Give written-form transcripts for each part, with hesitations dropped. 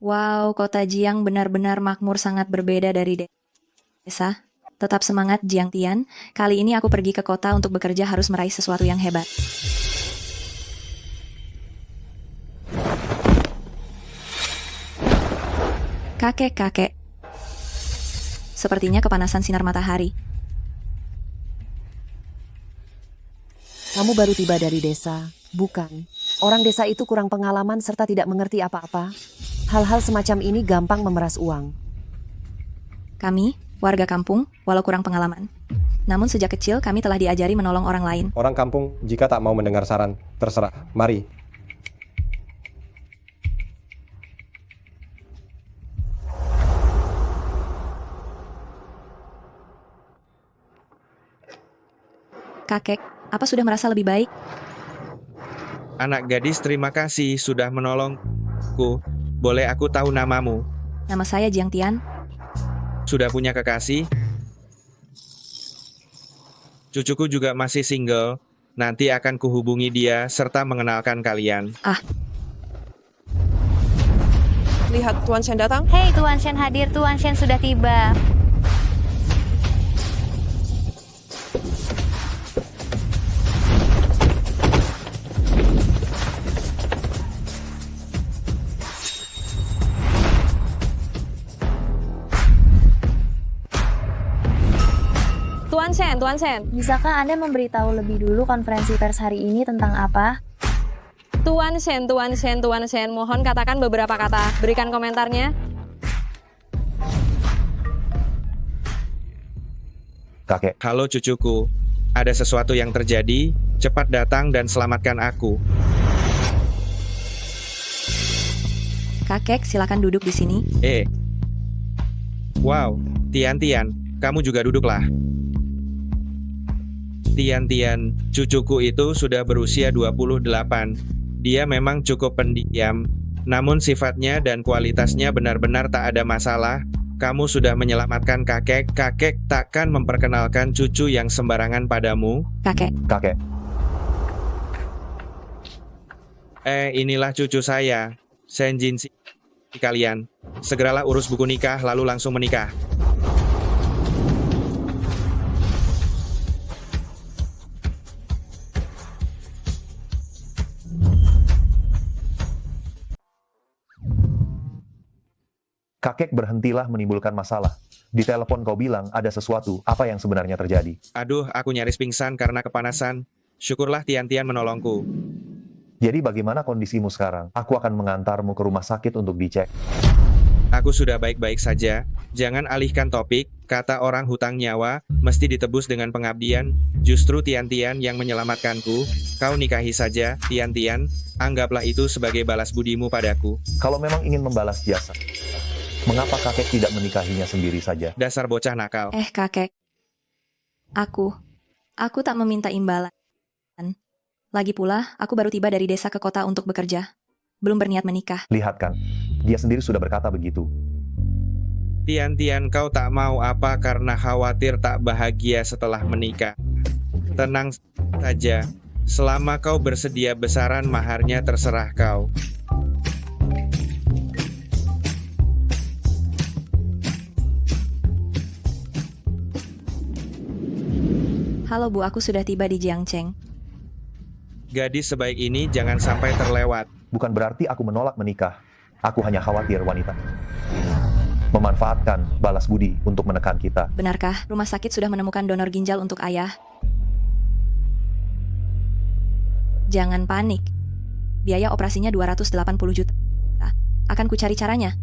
Wow, kota Jiang benar-benar makmur sangat berbeda dari desa. Tetap semangat Jiang Tian, kali ini aku pergi ke kota untuk bekerja harus meraih sesuatu yang hebat. Kakek-kakek. Sepertinya kepanasan sinar matahari. Kamu baru tiba dari desa, bukan? Orang desa itu kurang pengalaman serta tidak mengerti apa-apa. Hal-hal semacam ini gampang memeras uang. Kami, warga kampung, walau kurang pengalaman. Namun sejak kecil kami telah diajari menolong orang lain. Orang kampung, jika tak mau mendengar saran, terserah. Mari. Kakek, apa sudah merasa lebih baik? Anak gadis, terima kasih sudah menolongku. Boleh aku tahu namamu? Nama saya Jiang Tian. Sudah punya kekasih? Cucuku juga masih single. Nanti akan kuhubungi dia serta mengenalkan kalian. Lihat, Tuan Shen datang. Hei, Tuan Shen hadir, Tuan Shen sudah tiba. Tuan Shen. Bisakah Anda memberitahu lebih dulu konferensi pers hari ini tentang apa? Tuan Shen. Mohon katakan beberapa kata. Berikan komentarnya. Kakek, Halo cucuku, ada sesuatu yang terjadi, cepat datang dan selamatkan aku. Kakek, silakan duduk di sini. Wow, Tian, kamu juga duduklah. Tian, cucuku itu sudah berusia 28. Dia memang cukup pendiam, namun sifatnya dan kualitasnya benar-benar tak ada masalah. Kamu sudah menyelamatkan kakek takkan memperkenalkan cucu yang sembarangan padamu. Kakek, Inilah cucu saya, Senjin si kalian. Segeralah urus buku nikah lalu langsung menikah. Kakek, berhentilah menimbulkan masalah. Di telepon kau bilang ada sesuatu, apa yang sebenarnya terjadi? Aduh, aku nyaris pingsan karena kepanasan. Syukurlah Tian menolongku. Jadi bagaimana kondisimu sekarang? Aku akan mengantarmu ke rumah sakit untuk dicek. Aku sudah baik-baik saja. Jangan alihkan topik, kata orang hutang nyawa, mesti ditebus dengan pengabdian. Justru Tian yang menyelamatkanku. Kau nikahi saja, Tian. Anggaplah itu sebagai balas budimu padaku. Kalau memang ingin membalas jasa, mengapa kakek tidak menikahinya sendiri saja? Dasar bocah nakal. kakek. Aku tak meminta imbalan. Lagi pula, aku baru tiba dari desa ke kota untuk bekerja. Belum berniat menikah. Lihat kan, dia sendiri sudah berkata begitu. Tian, kau tak mau apa karena khawatir tak bahagia setelah menikah. Tenang saja, selama kau bersedia besaran maharnya terserah kau. Halo Bu, aku sudah tiba di Jiangcheng. Gadis sebaik ini jangan sampai terlewat. Bukan berarti aku menolak menikah. Aku hanya khawatir wanita memanfaatkan balas budi untuk menekan kita. Benarkah rumah sakit sudah menemukan donor ginjal untuk ayah? Jangan panik. Biaya operasinya 280 juta. Akan kucari caranya.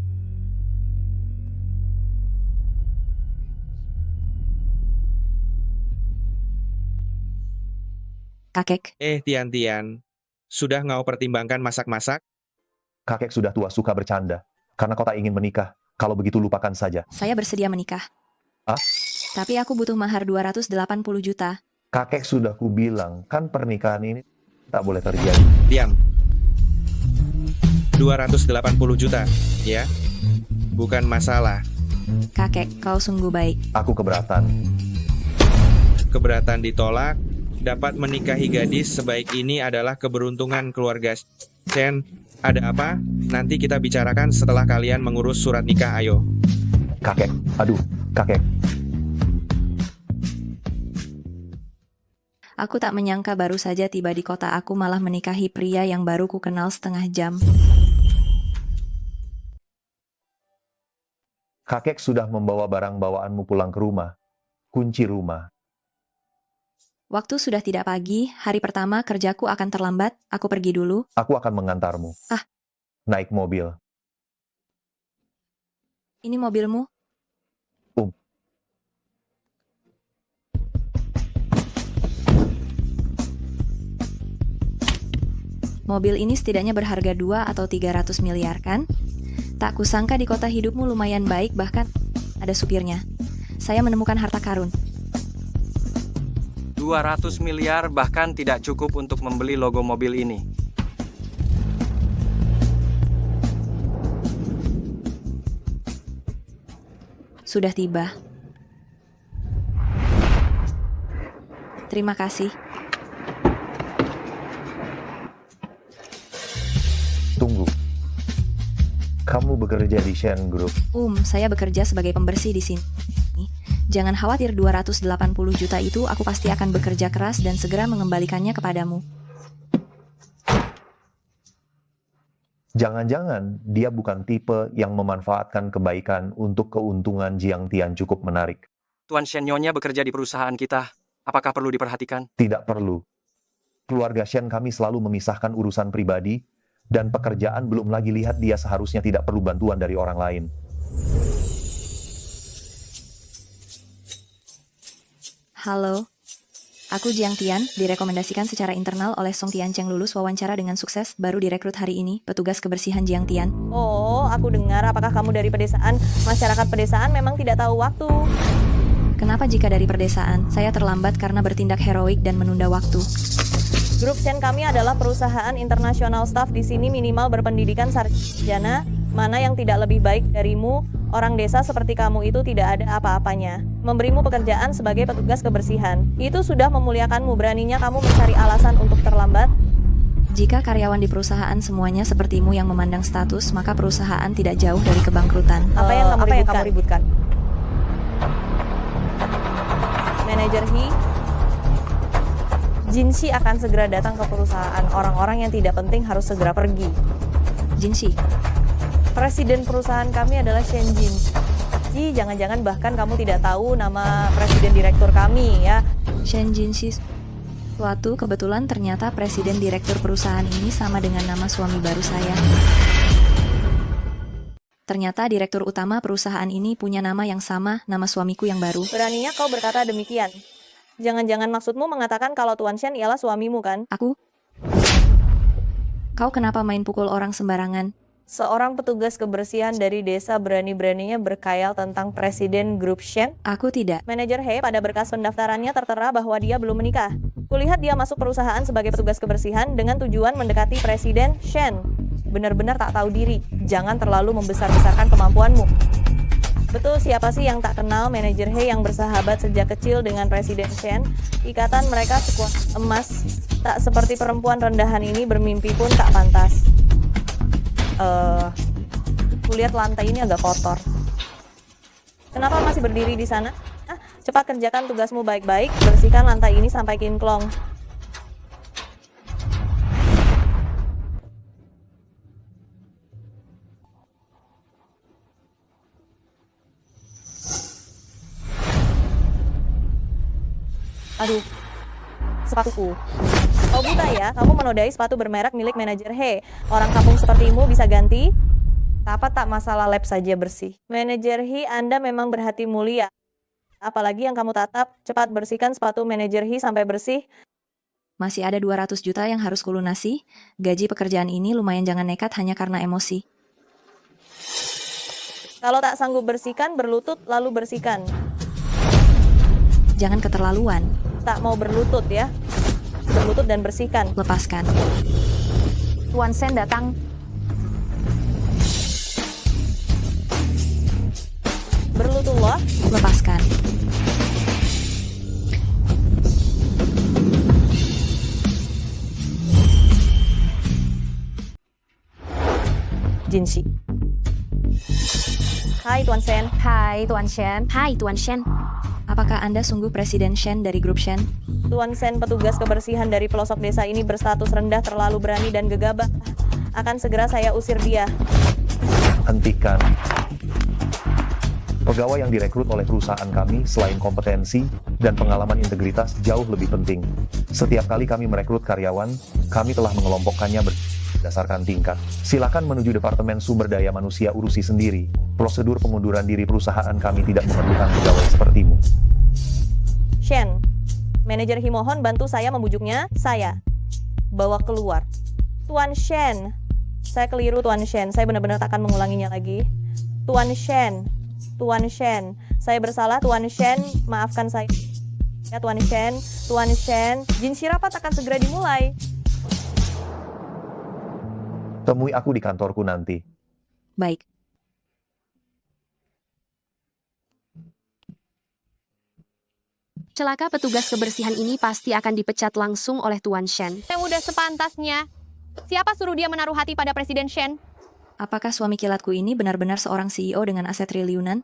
Kakek, Tian, sudah ngau pertimbangkan masak-masak? Kakek sudah tua suka bercanda. Karena kau tak ingin menikah. Kalau begitu lupakan saja. saya bersedia menikah. Ah? Tapi aku butuh mahar 280 juta. Kakek sudah kubilang, kan pernikahan ini tak boleh terjadi. Diam. 280 juta, ya? Bukan masalah. Kakek, kau sungguh baik. Aku keberatan. Keberatan ditolak. Dapat menikahi gadis sebaik ini adalah keberuntungan keluarga Shen. Ada apa? Nanti kita bicarakan setelah kalian mengurus surat nikah, ayo. Kakek, aduh, kakek. Aku tak menyangka baru saja tiba di kota aku malah menikahi pria yang baru ku kenal setengah jam. Kakek sudah membawa barang bawaanmu pulang ke rumah. Kunci rumah. Waktu sudah tidak pagi, hari pertama kerjaku akan terlambat, aku pergi dulu. Aku akan mengantarmu. Ah. Naik mobil. Ini mobilmu? Mobil ini setidaknya berharga 2 atau 300 miliar kan? Tak kusangka di kota hidupmu lumayan baik, bahkan ada supirnya. Saya menemukan harta karun. 200 miliar bahkan tidak cukup untuk membeli logo mobil ini. Sudah tiba. Terima kasih. Tunggu. Kamu bekerja di Shen Group. Saya bekerja sebagai pembersih di sini. Jangan khawatir, 280 juta itu aku pasti akan bekerja keras dan segera mengembalikannya kepadamu. Jangan-jangan dia bukan tipe yang memanfaatkan kebaikan untuk keuntungan Jiang Tian cukup menarik. Tuan Shen Nyonya bekerja di perusahaan kita. Apakah perlu diperhatikan? Tidak perlu. Keluarga Shen kami selalu memisahkan urusan pribadi, dan pekerjaan belum lagi lihat dia seharusnya tidak perlu bantuan dari orang lain. Halo, aku Jiang Tian, direkomendasikan secara internal oleh Song Tiancheng, lulus wawancara dengan sukses, baru direkrut hari ini, petugas kebersihan Jiang Tian. Oh, aku dengar apakah kamu dari pedesaan? Masyarakat pedesaan memang tidak tahu waktu. Kenapa jika dari perdesaan, saya terlambat karena bertindak heroik dan menunda waktu? Grup Shen kami adalah perusahaan internasional, staf di sini minimal berpendidikan sarjana, mana yang tidak lebih baik darimu, orang desa seperti kamu itu tidak ada apa-apanya. Memberimu pekerjaan sebagai petugas kebersihan, itu sudah memuliakanmu, beraninya kamu mencari alasan untuk terlambat? Jika karyawan di perusahaan semuanya sepertimu yang memandang status, maka perusahaan tidak jauh dari kebangkrutan. Apa yang kamu ributkan? Manajer He, Jinshi akan segera datang ke perusahaan. Orang-orang yang tidak penting harus segera pergi. Jinshi, Presiden perusahaan kami adalah Shen Jinshi. Jangan-jangan bahkan kamu tidak tahu nama presiden direktur kami ya. Shen Jinshi. Suatu kebetulan ternyata presiden direktur perusahaan ini sama dengan nama suami baru saya. Ternyata direktur utama perusahaan ini punya nama yang sama, nama suamiku yang baru. Beraninya kau berkata demikian. Jangan-jangan maksudmu mengatakan kalau Tuan Shen ialah suamimu kan? Aku? Kau kenapa main pukul orang sembarangan? Seorang petugas kebersihan dari desa berani-beraninya berkhayal tentang presiden grup Shen? Aku tidak. Manajer He, pada berkas pendaftarannya tertera bahwa dia belum menikah. Kulihat dia masuk perusahaan sebagai petugas kebersihan dengan tujuan mendekati presiden Shen. Benar-benar tak tahu diri. Jangan terlalu membesar-besarkan kemampuanmu. Betul, siapa sih yang tak kenal manajer He yang bersahabat sejak kecil dengan Presiden Shen? Ikatan mereka sekuat emas. Tak seperti perempuan rendahan ini, bermimpi pun tak pantas. Kulihat lantai ini agak kotor. Kenapa masih berdiri di sana? Cepat kerjakan tugasmu baik-baik, bersihkan lantai ini sampai kinclong. Aduh, sepatuku. Oh buta ya, kamu menodai sepatu bermerek milik manajer He. Orang kampung sepertimu bisa ganti? Dapat tak masalah lab saja bersih. Manajer He, Anda memang berhati mulia. Apalagi yang kamu tatap, cepat bersihkan sepatu manajer He sampai bersih. Masih ada 200 juta yang harus kulunasi. Gaji pekerjaan ini lumayan, jangan nekat hanya karena emosi. Kalau tak sanggup bersihkan, berlutut lalu bersihkan. Jangan keterlaluan. Tak mau berlutut ya. Berlutut dan bersihkan. Lepaskan. Tuan Shen datang. Berlututlah. Lepaskan. Jinxi. Hai Tuan Shen. Hai Tuan Shen. Hai Tuan Shen. Apakah Anda sungguh Presiden Shen dari grup Shen? Tuan Shen, petugas kebersihan dari pelosok desa ini berstatus rendah, terlalu berani dan gegabah. Akan segera saya usir dia. Hentikan. Pegawai yang direkrut oleh perusahaan kami selain kompetensi dan pengalaman integritas jauh lebih penting. Setiap kali kami merekrut karyawan, kami telah mengelompokkannya berdasarkan tingkat. Silakan menuju Departemen Sumber Daya Manusia urusi sendiri. Prosedur pengunduran diri perusahaan kami tidak memerlukan pegawai sepertimu. Shen, manajer Himohon bantu saya membujuknya. Saya bawa keluar. Tuan Shen, saya keliru Tuan Shen. Saya benar-benar tak akan mengulanginya lagi. Tuan Shen, Tuan Shen, saya bersalah Tuan Shen. Maafkan saya. Ya Tuan Shen, Tuan Shen. Jinxi rapat akan segera dimulai. Temui aku di kantorku nanti. Baik. Celaka petugas kebersihan ini pasti akan dipecat langsung oleh Tuan Shen. Yang udah sepantasnya. Siapa suruh dia menaruh hati pada Presiden Shen? Apakah suami kilatku ini benar-benar seorang CEO dengan aset triliunan?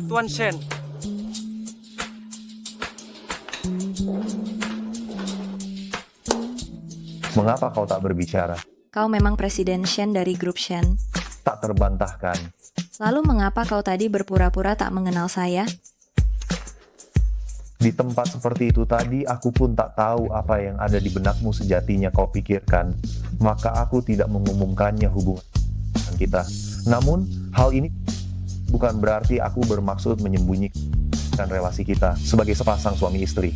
Tuan Shen, Mengapa kau tak berbicara? Kau memang Presiden Shen dari grup Shen. Tak terbantahkan. Lalu mengapa kau tadi berpura-pura tak mengenal saya? Di tempat seperti itu tadi, aku pun tak tahu apa yang ada di benakmu sejatinya kau pikirkan. Maka aku tidak mengumumkannya hubungan kita. Namun, hal ini bukan berarti aku bermaksud menyembunyikan relasi kita sebagai sepasang suami istri.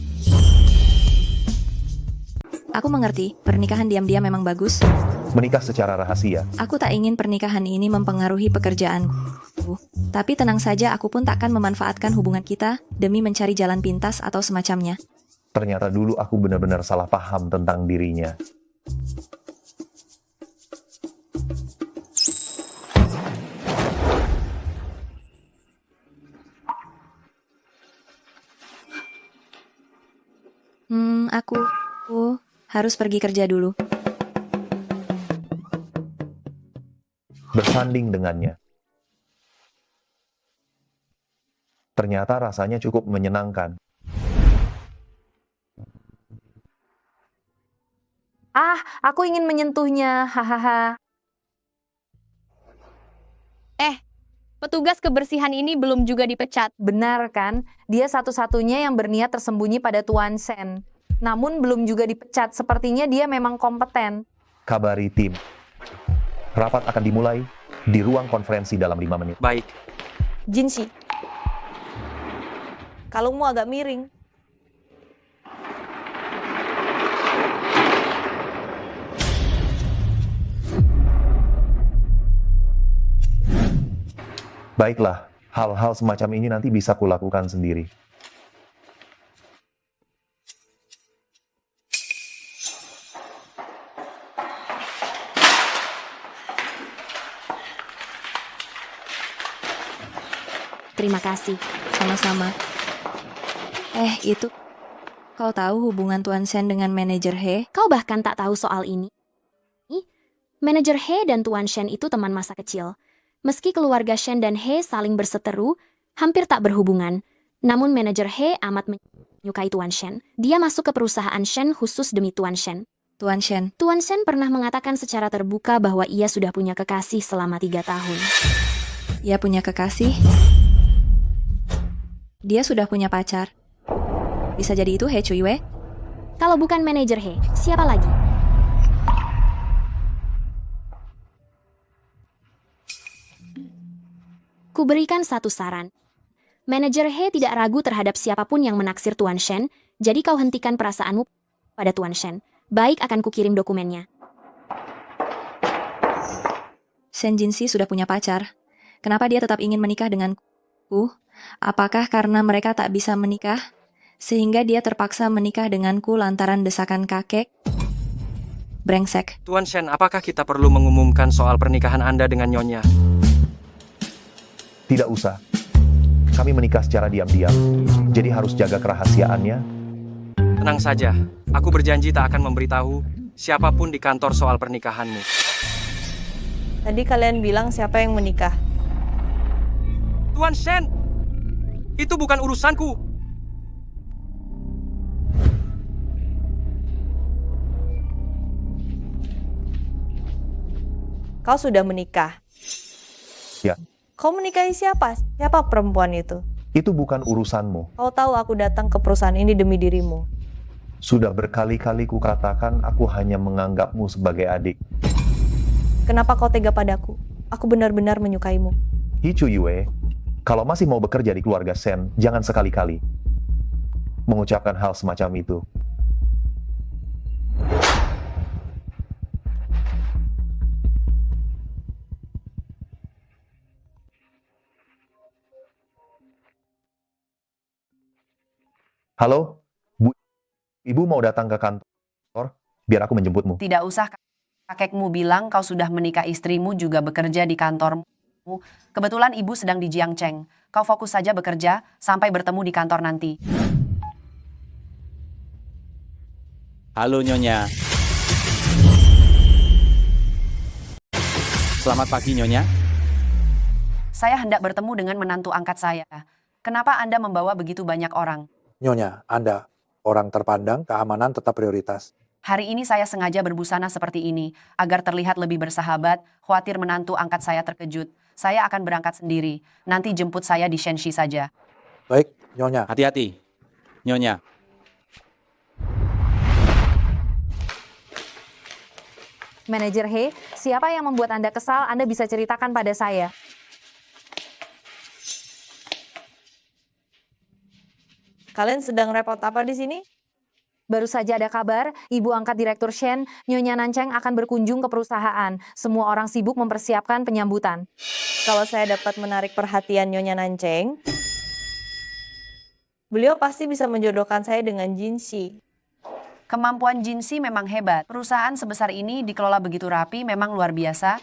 Aku mengerti, pernikahan diam-diam memang bagus. Menikah secara rahasia. Aku tak ingin pernikahan ini mempengaruhi pekerjaanku. Tapi tenang saja, aku pun takkan memanfaatkan hubungan kita demi mencari jalan pintas atau semacamnya. Ternyata dulu aku benar-benar salah paham tentang dirinya. Aku harus pergi kerja dulu. Bersanding dengannya. Ternyata rasanya cukup menyenangkan. Aku ingin menyentuhnya. Hahaha. Petugas kebersihan ini belum juga dipecat. Benar kan? Dia satu-satunya yang berniat tersembunyi pada Tuan Shen. Namun belum juga dipecat. Sepertinya dia memang kompeten. Kabari tim. Rapat akan dimulai di ruang konferensi dalam 5 menit. baik. Jinxi, kalungmu agak miring. Baiklah, hal-hal semacam ini nanti bisa kulakukan sendiri. Terima kasih. Sama-sama. Itu. Kau tahu hubungan Tuan Shen dengan manajer He? Kau bahkan tak tahu soal ini. Manajer He dan Tuan Shen itu teman masa kecil. Meski keluarga Shen dan He saling berseteru, hampir tak berhubungan. Namun manajer He amat menyukai Tuan Shen. Dia masuk ke perusahaan Shen khusus demi Tuan Shen. Tuan Shen. Tuan Shen pernah mengatakan secara terbuka bahwa ia sudah punya kekasih selama 3 tahun. Ia punya kekasih? Dia sudah punya pacar. Bisa jadi itu He Cuiwe? Kalau bukan manajer He, siapa lagi? Kuberikan satu saran. Manajer He tidak ragu terhadap siapapun yang menaksir Tuan Shen, jadi kau hentikan perasaanmu pada Tuan Shen. Baik, akan kukirim dokumennya. Shen Jinxi sudah punya pacar. Kenapa dia tetap ingin menikah denganku? Apakah karena mereka tak bisa menikah? Sehingga dia terpaksa menikah denganku lantaran desakan kakek? Brengsek. Tuan Shen, apakah kita perlu mengumumkan soal pernikahan Anda dengan Nyonya? Tidak usah. Kami menikah secara diam-diam, jadi harus jaga kerahasiaannya. Tenang saja, aku berjanji tak akan memberitahu siapapun di kantor soal pernikahanmu. Tadi kalian bilang siapa yang menikah. Tuan Shen, itu bukan urusanku. Kau sudah menikah. Ya. Kau menikahi siapa? Siapa perempuan itu? Itu bukan urusanmu. Kau tahu aku datang ke perusahaan ini demi dirimu. Sudah berkali-kali kukatakan aku hanya menganggapmu sebagai adik. Kenapa kau tega padaku? Aku benar-benar menyukaimu. Hicu Yue, kalau masih mau bekerja di keluarga Shen, jangan sekali-kali mengucapkan hal semacam itu. Halo, Bu. Ibu mau datang ke kantor? Biar aku menjemputmu. Tidak usah, kakekmu bilang kau sudah menikah, istrimu juga bekerja di kantormu. Kebetulan ibu sedang di Jiangcheng. Kau fokus saja bekerja sampai bertemu di kantor nanti. Halo Nyonya. Selamat pagi Nyonya. Saya hendak bertemu dengan menantu angkat saya. Kenapa Anda membawa begitu banyak orang? Nyonya, Anda orang terpandang, keamanan tetap prioritas. Hari ini saya sengaja berbusana seperti ini, agar terlihat lebih bersahabat, khawatir menantu angkat saya terkejut. Saya akan berangkat sendiri, nanti jemput saya di Shenxi saja. Baik, Nyonya. Hati-hati. Nyonya. Manajer He, siapa yang membuat Anda kesal? Anda bisa ceritakan pada saya. Kalian sedang repot apa di sini? Baru saja ada kabar, Ibu angkat Direktur Shen, Nyonya Nancheng akan berkunjung ke perusahaan. Semua orang sibuk mempersiapkan penyambutan. Kalau saya dapat menarik perhatian Nyonya Nancheng, beliau pasti bisa menjodohkan saya dengan Jinxi. Kemampuan Jinxi memang hebat. Perusahaan sebesar ini dikelola begitu rapi memang luar biasa.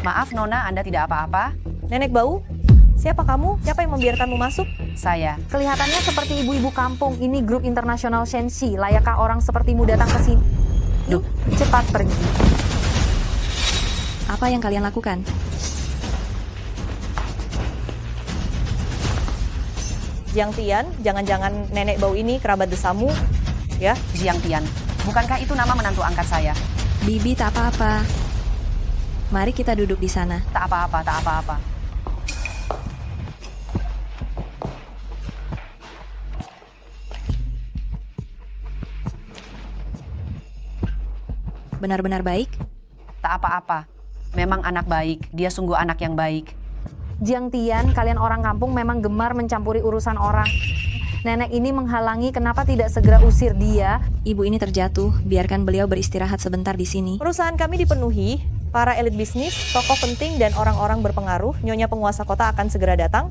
Maaf Nona, Anda tidak apa-apa? Nenek bau? Siapa kamu? Siapa yang membiarkanmu masuk? Saya. Kelihatannya seperti ibu-ibu kampung. Ini grup internasional Shenxi. Layakkah orang sepertimu datang ke sini? Duh, cepat pergi. Apa yang kalian lakukan? Jiang Tian, jangan-jangan nenek bau ini kerabat desamu, ya? Jiang Tian, bukankah itu nama menantu angkat saya? Bibi, tak apa-apa. Mari kita duduk di sana. Tak apa-apa, tak apa-apa. Benar-benar baik? Tak apa-apa. Memang anak baik, dia sungguh anak yang baik. Jiang Tian, kalian orang kampung memang gemar mencampuri urusan orang. Nenek ini menghalangi, kenapa tidak segera usir dia? Ibu ini terjatuh, biarkan beliau beristirahat sebentar di sini. Perusahaan kami dipenuhi, para elit bisnis, tokoh penting, dan orang-orang berpengaruh. Nyonya penguasa kota akan segera datang.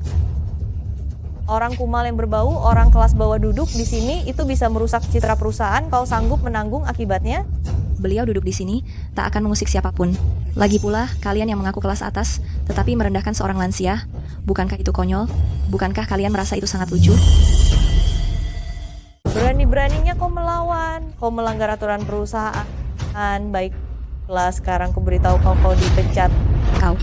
Orang kumal yang berbau, orang kelas bawah duduk di sini, itu bisa merusak citra perusahaan. Kau sanggup menanggung akibatnya? Beliau duduk di sini, tak akan mengusik siapapun. Lagi pula, kalian yang mengaku kelas atas, tetapi merendahkan seorang lansia, bukankah itu konyol? Bukankah kalian merasa itu sangat lucu? Berani-beraninya kau melawan, kau melanggar aturan perusahaan. Baiklah, sekarang ku beritahu kau dipecat. Kau.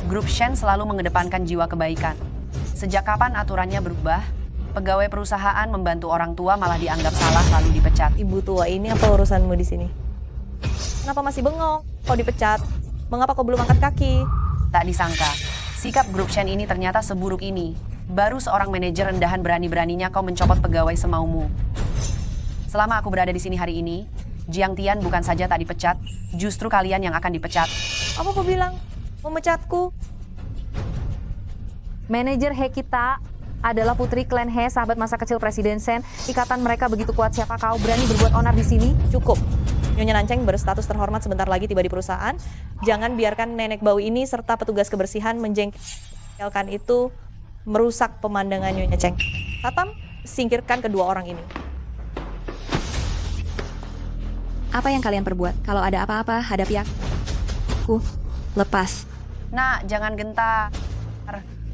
Grup Shen selalu mengedepankan jiwa kebaikan. Sejak kapan aturannya berubah? Pegawai perusahaan membantu orang tua malah dianggap salah lalu dipecat. Ibu tua ini apa urusanmu di sini? Kenapa masih bengong? Kau dipecat. Mengapa kau belum angkat kaki? Tak disangka, sikap grup Shen ini ternyata seburuk ini. Baru seorang manajer rendahan berani-beraninya kau mencopot pegawai semaumu. Selama aku berada di sini hari ini, Jiang Tian bukan saja tak dipecat, justru kalian yang akan dipecat. Apa kau bilang? Memecatku? Manajer He kita adalah putri klan He, sahabat masa kecil Presiden Shen. Ikatan mereka begitu kuat, siapa kau berani berbuat onar di sini? Cukup. Nyonya Nancheng berstatus terhormat sebentar lagi tiba di perusahaan. Jangan biarkan nenek bau ini serta petugas kebersihan menjengkelkan itu merusak pemandangan Nyonya Cheng. Satam, singkirkan kedua orang ini. Apa yang kalian perbuat? Kalau ada apa-apa, hadapi aku. Lepas. Nah, jangan gentar.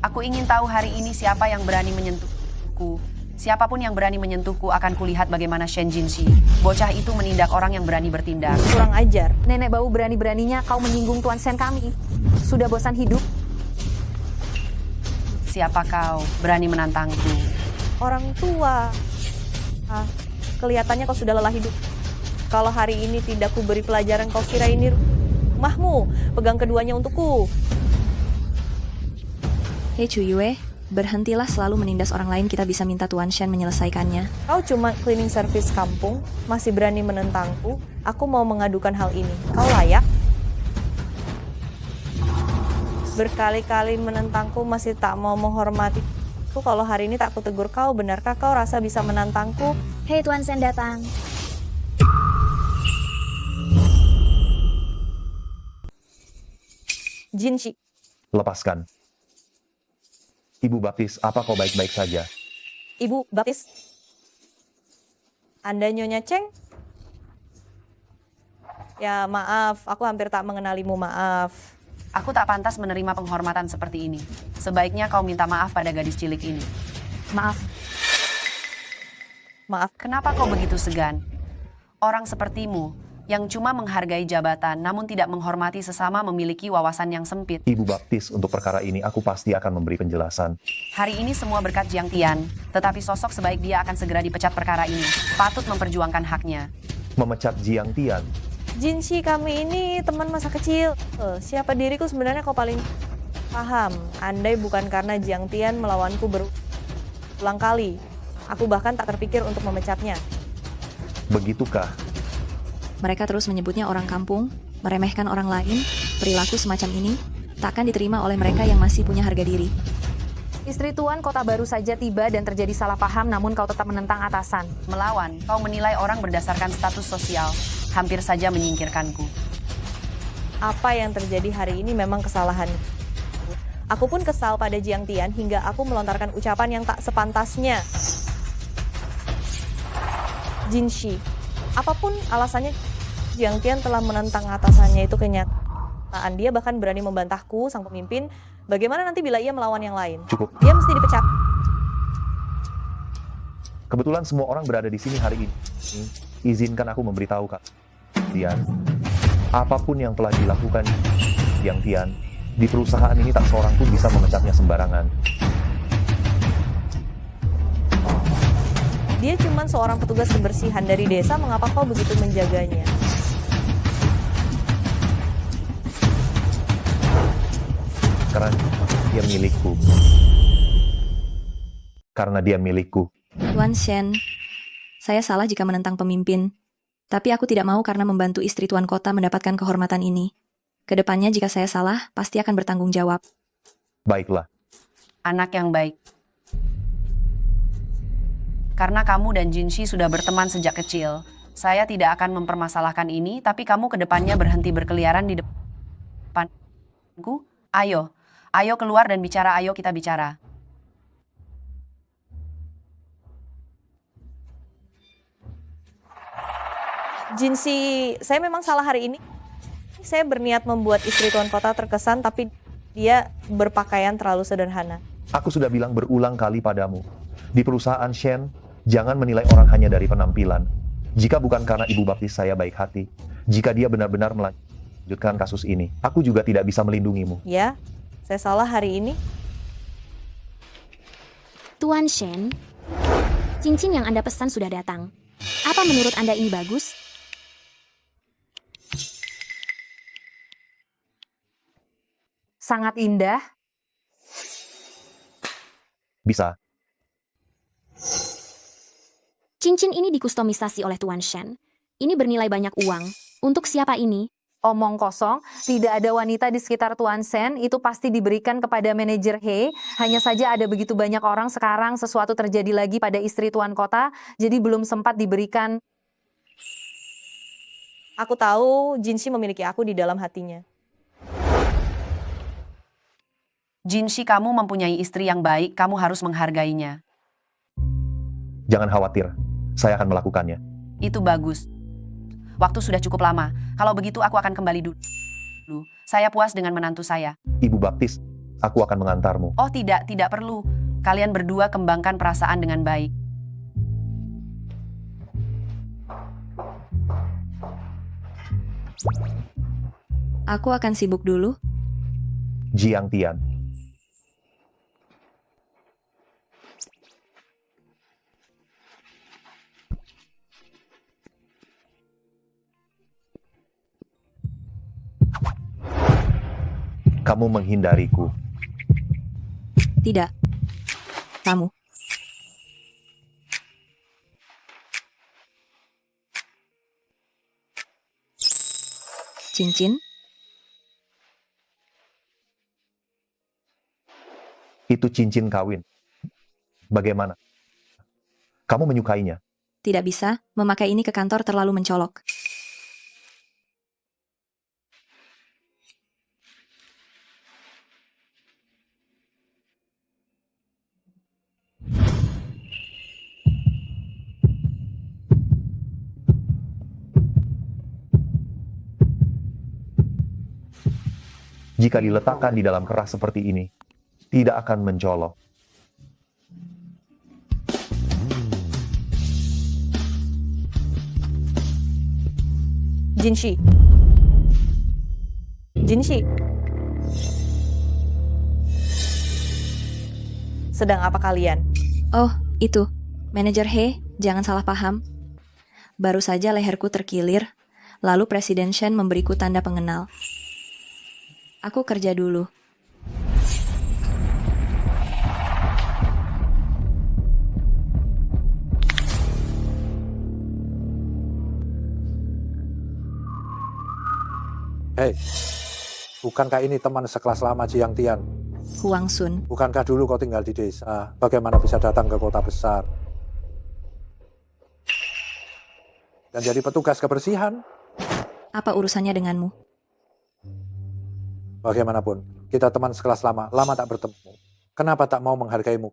Aku ingin tahu hari ini siapa yang berani menyentuh. menyentuhku. Siapapun yang berani menyentuhku akan kulihat bagaimana Shen Jinshi. Bocah itu menindak orang yang berani bertindak. Kurang ajar. Nenek bau berani-beraninya kau menyinggung Tuan Shen kami. Sudah bosan hidup? Siapa kau berani menantangku? Orang tua. Kelihatannya kau sudah lelah hidup. Kalau hari ini tidak ku beri pelajaran, kau kira ini rumahmu. Pegang keduanya untukku. Hei Chuyue, berhentilah selalu menindas orang lain, kita bisa minta Tuan Shen menyelesaikannya. Kau cuma cleaning service kampung, masih berani menentangku. Aku mau mengadukan hal ini. Kau layak? Berkali-kali menentangku, masih tak mau menghormati. Kalau hari ini tak kutegur kau, benarkah kau rasa bisa menantangku? Hei, Tuan Shen datang. Jinshi. Lepaskan. Ibu Baptis, apa kau baik-baik saja? Ibu Baptis. Anda Nyonya Cheng? Ya maaf, aku hampir tak mengenalimu, maaf. Aku tak pantas menerima penghormatan seperti ini. Sebaiknya kau minta maaf pada gadis cilik ini. Maaf. Maaf. Kenapa kau begitu segan? Orang sepertimu yang cuma menghargai jabatan namun tidak menghormati sesama memiliki wawasan yang sempit. Ibu Baptis, untuk perkara ini aku pasti akan memberi penjelasan. Hari ini semua berkat Jiang Tian, tetapi sosok sebaik dia akan segera dipecat perkara ini. Patut memperjuangkan haknya. Memecat Jiang Tian. Jinshi, kami ini teman masa kecil. Siapa diriku sebenarnya kau paling paham. Andai bukan karena Jiang Tian melawanku berulang kali, aku bahkan tak terpikir untuk memecatnya. Begitukah? Mereka terus menyebutnya orang kampung, meremehkan orang lain. Perilaku semacam ini takkan diterima oleh mereka yang masih punya harga diri. Istri Tuan kota baru saja tiba dan terjadi salah paham, namun kau tetap menentang atasan. Melawan, kau menilai orang berdasarkan status sosial, hampir saja menyingkirkanku. Apa yang terjadi hari ini memang kesalahan. Aku pun kesal pada Jiang Tian hingga aku melontarkan ucapan yang tak sepantasnya. Jinshi, apapun alasannya, Jiang Tian telah menentang atasannya, itu kenyataan. Dia bahkan berani membantahku, sang pemimpin, bagaimana nanti bila ia melawan yang lain? Cukup. Dia mesti dipecat. Kebetulan semua orang berada di sini hari ini. Izinkan aku memberitahu kalian, apapun yang telah dilakukan Jiang Tian, di perusahaan ini tak seorang pun bisa memecatnya sembarangan. Dia cuma seorang petugas kebersihan dari desa, mengapa kau begitu menjaganya? Karena dia milikku. Karena dia milikku. Tuan Shen, saya salah jika menentang pemimpin. Tapi aku tidak mau karena membantu istri Tuan Kota mendapatkan kehormatan ini. Kedepannya jika saya salah, pasti akan bertanggung jawab. Baiklah. Anak yang baik. Karena kamu dan Jinshi sudah berteman sejak kecil, saya tidak akan mempermasalahkan ini, tapi kamu kedepannya berhenti berkeliaran di depanku. Ayo keluar dan bicara, ayo kita bicara. Jinshi, saya memang salah hari ini. Saya berniat membuat istri Tuan Kota terkesan, tapi dia berpakaian terlalu sederhana. Aku sudah bilang berulang kali padamu, di perusahaan Shen, jangan menilai orang hanya dari penampilan. Jika bukan karena Ibu Baptis saya baik hati, jika dia benar-benar melanjutkan kasus ini, aku juga tidak bisa melindungimu. Ya, saya salah hari ini. Tuan Shen, cincin yang Anda pesan sudah datang. Apa menurut Anda ini bagus? Sangat indah. Bisa. Cincin ini dikustomisasi oleh Tuan Shen. Ini bernilai banyak uang. Untuk siapa ini? Omong kosong, tidak ada wanita di sekitar Tuan Shen, itu pasti diberikan kepada manajer He. Hanya saja ada begitu banyak orang sekarang, sesuatu terjadi lagi pada istri Tuan Kota, jadi belum sempat diberikan. Aku tahu Jinshi memiliki aku di dalam hatinya. Jinshi, kamu mempunyai istri yang baik, kamu harus menghargainya. Jangan khawatir, saya akan melakukannya. Itu bagus. Waktu sudah cukup lama. Kalau begitu aku akan kembali dulu. Saya puas dengan menantu saya. Ibu Baptis, aku akan mengantarmu. Oh tidak perlu. Kalian berdua kembangkan perasaan dengan baik. Aku akan sibuk dulu. Jiang Tian. Kamu menghindariku. Tidak. Kamu. Cincin? Itu cincin kawin. Bagaimana? Kamu menyukainya? Tidak bisa, memakai ini ke kantor terlalu mencolok. Jika diletakkan di dalam keras seperti ini, tidak akan mencolok. Jinshi. Jinshi. Sedang apa kalian? Oh, itu. Manajer He, jangan salah paham. Baru saja leherku terkilir, lalu Presiden Shen memberiku tanda pengenal. Aku kerja dulu. Hei, bukankah ini teman sekelas lama Jiang Tian? Huang Sun. Bukankah dulu kau tinggal di desa? Bagaimana bisa datang ke kota besar? Dan jadi petugas kebersihan? Apa urusannya denganmu? Bagaimanapun, kita teman sekelas lama tak bertemu. Kenapa tak mau menghargaimu?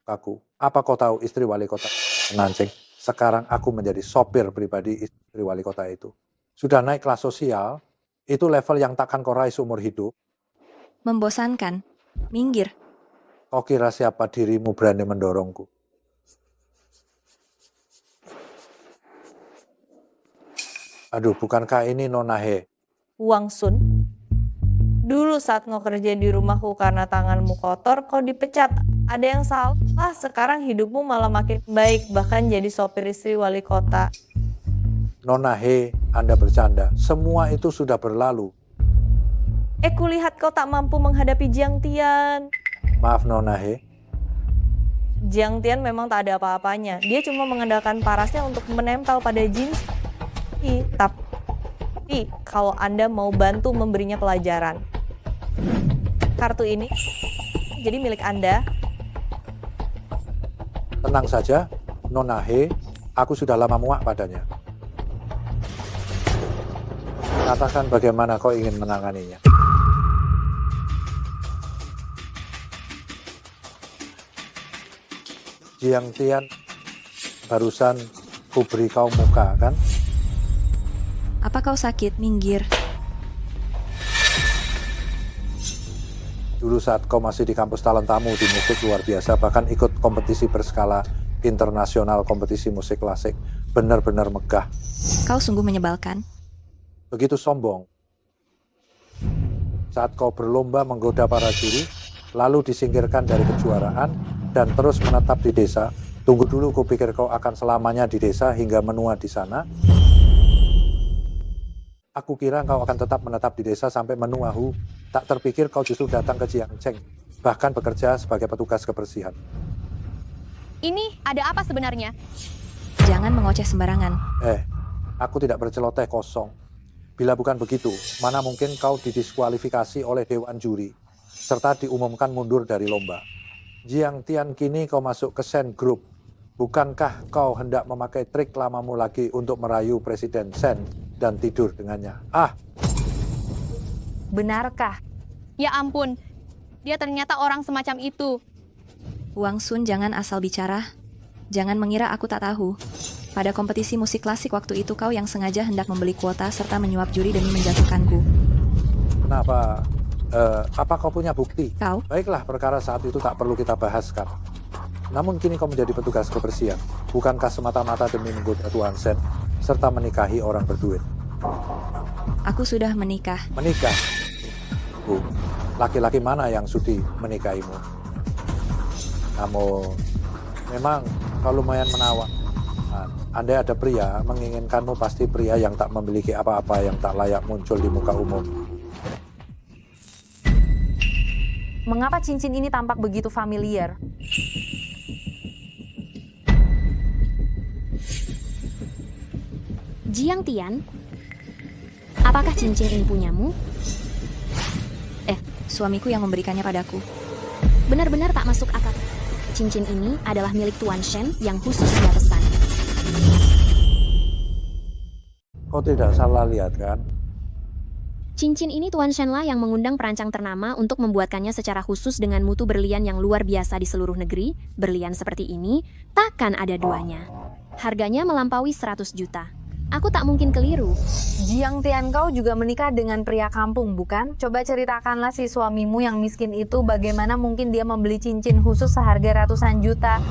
Aku, apa kau tahu istri wali kota Nanjing? Sekarang aku menjadi sopir pribadi istri wali kota itu. Sudah naik kelas sosial, itu level yang takkan kau raih seumur hidup. Membosankan. Minggir. Kau kira siapa dirimu berani mendorongku? Aduh, bukankah ini Nona He? Huang Sun. Dulu saat kau kerja di rumahku karena tanganmu kotor, kau dipecat. Ada yang salah, sekarang hidupmu malah makin baik, bahkan jadi sopir istri wali kota. Nona He, Anda bercanda. Semua itu sudah berlalu. Kulihat kau tak mampu menghadapi Jiang Tian. Maaf Nona He. Jiang Tian memang tak ada apa-apanya. Dia cuma mengandalkan parasnya untuk menempel pada jin. Tapi kalau Anda mau bantu memberinya pelajaran, kartu ini jadi milik Anda. Tenang saja, Nona He, aku sudah lama muak padanya. Katakan bagaimana kau ingin menanganinya. Jiang Tian, barusan ku beri kau muka, kan? Apa kau sakit? Minggir. Dulu saat kau masih di kampus talentamu di musik luar biasa, bahkan ikut kompetisi berskala internasional, kompetisi musik klasik, benar-benar megah. Kau sungguh menyebalkan. Begitu sombong. Saat kau berlomba menggoda para juri, lalu disingkirkan dari kejuaraan, dan terus menetap di desa. Tunggu dulu, kupikir kau akan selamanya di desa hingga menua di sana. Aku kira kau akan tetap menetap di desa sampai menua. Tak terpikir kau justru datang ke Jiangcheng, bahkan bekerja sebagai petugas kebersihan. Ini ada apa sebenarnya? Jangan mengoceh sembarangan. Aku tidak berceloteh kosong. Bila bukan begitu, mana mungkin kau didiskualifikasi oleh Dewan Juri, serta diumumkan mundur dari lomba. Jiang Tian, kini kau masuk ke Shen Group. Bukankah kau hendak memakai trik lamamu lagi untuk merayu Presiden Shen dan tidur dengannya? Benarkah? Ya ampun, dia ternyata orang semacam itu. Huang Sun, jangan asal bicara. Jangan mengira aku tak tahu. Pada kompetisi musik klasik waktu itu kau yang sengaja hendak membeli kuota serta menyuap juri demi menjatuhkanku. Apa kau punya bukti? Kau? Baiklah, perkara saat itu tak perlu kita bahas sekarang. Namun kini kau menjadi petugas kebersihan. Bukankah semata-mata demi menggoda Tuan Shen, serta menikahi orang berduit? Aku sudah menikah. Menikah? Bu, laki-laki mana yang sudi menikahimu? Namun, memang kau lumayan menawan. Andai ada pria menginginkanmu, pasti pria yang tak memiliki apa-apa, yang tak layak muncul di muka umum. Mengapa cincin ini tampak begitu familiar? Jiang Tian, apakah cincin ini punyamu? Suamiku yang memberikannya padaku. Benar-benar tak masuk akal. Cincin ini adalah milik Tuan Shen yang khusus dia pesan. Kau tidak salah lihat kan? Cincin ini Tuan Shen lah yang mengundang perancang ternama untuk membuatkannya secara khusus dengan mutu berlian yang luar biasa di seluruh negeri. Berlian seperti ini takkan ada duanya. Harganya melampaui 100 juta. Aku tak mungkin keliru. Jiang Tian, kau juga menikah dengan pria kampung, bukan? Coba ceritakanlah si suamimu yang miskin itu bagaimana mungkin dia membeli cincin khusus seharga ratusan juta.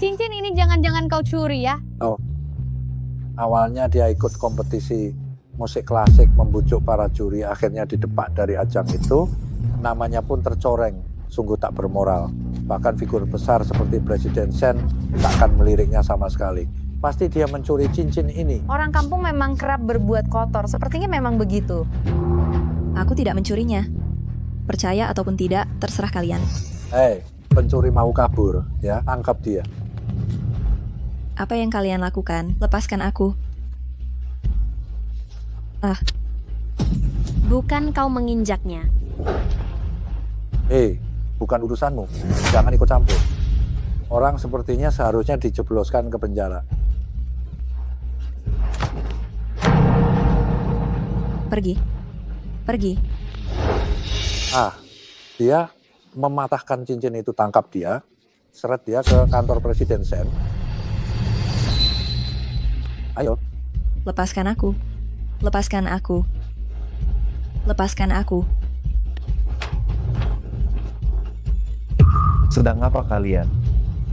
Cincin ini jangan-jangan kau curi ya? Oh, awalnya dia ikut kompetisi musik klasik, membujuk para juri, akhirnya didepak dari ajang itu. Namanya pun tercoreng, sungguh tak bermoral. Bahkan figur besar seperti Presiden Shen takkan meliriknya sama sekali. Pasti dia mencuri cincin ini. Orang kampung memang kerap berbuat kotor, sepertinya memang begitu. Aku tidak mencurinya. Percaya ataupun tidak, terserah kalian. Hei, pencuri mau kabur, ya, tangkap dia. Apa yang kalian lakukan? Lepaskan aku. Bukan kau menginjaknya. Hei, bukan urusanmu. Jangan ikut campur. Orang sepertinya seharusnya dijebloskan ke penjara. Pergi. Pergi. Dia mematahkan cincin itu, tangkap dia, seret dia ke kantor Presiden Shen. Ayo. Lepaskan aku. Lepaskan aku. Lepaskan aku. Sedang apa kalian?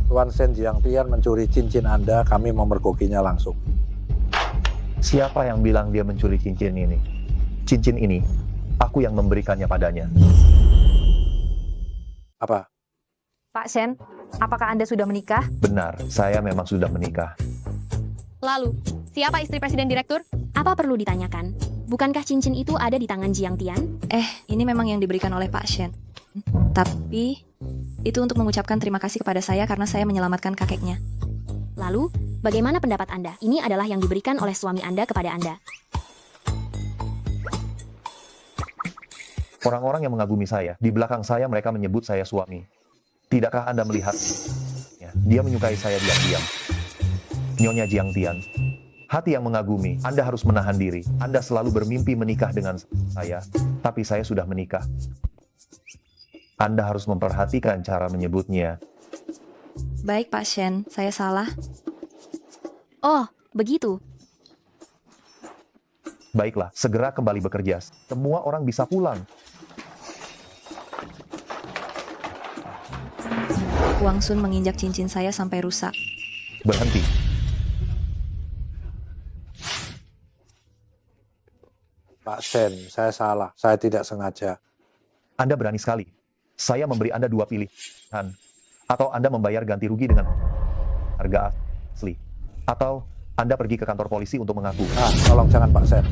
Tuan Shen Jiang Tian mencuri cincin Anda, kami memergokinya langsung. Siapa yang bilang dia mencuri cincin ini? Cincin ini, aku yang memberikannya padanya. Apa? Pak Shen, apakah Anda sudah menikah? Benar, saya memang sudah menikah. Lalu, siapa istri Presiden Direktur? Apa perlu ditanyakan? Bukankah cincin itu ada di tangan Jiang Tian? Ini memang yang diberikan oleh Pak Shen. Tapi, itu untuk mengucapkan terima kasih kepada saya karena saya menyelamatkan kakeknya. Lalu, bagaimana pendapat Anda? Ini adalah yang diberikan oleh suami Anda kepada Anda. Orang-orang yang mengagumi saya, di belakang saya mereka menyebut saya suami. Tidakkah Anda melihat? Dia menyukai saya diam-diam. Nyonya Jiang Tian, hati yang mengagumi, Anda harus menahan diri. Anda selalu bermimpi menikah dengan saya, tapi saya sudah menikah. Anda harus memperhatikan cara menyebutnya. Baik Pak Shen, saya salah. Oh, begitu. Baiklah, segera kembali bekerja. Semua orang bisa pulang. Wang Sun menginjak cincin saya sampai rusak. Berhenti. Pak Shen, saya salah. Saya tidak sengaja. Anda berani sekali. Saya memberi Anda dua pilihan. Atau Anda membayar ganti rugi dengan harga asli. Atau Anda pergi ke kantor polisi untuk mengaku. Tolong jangan Pak Shen,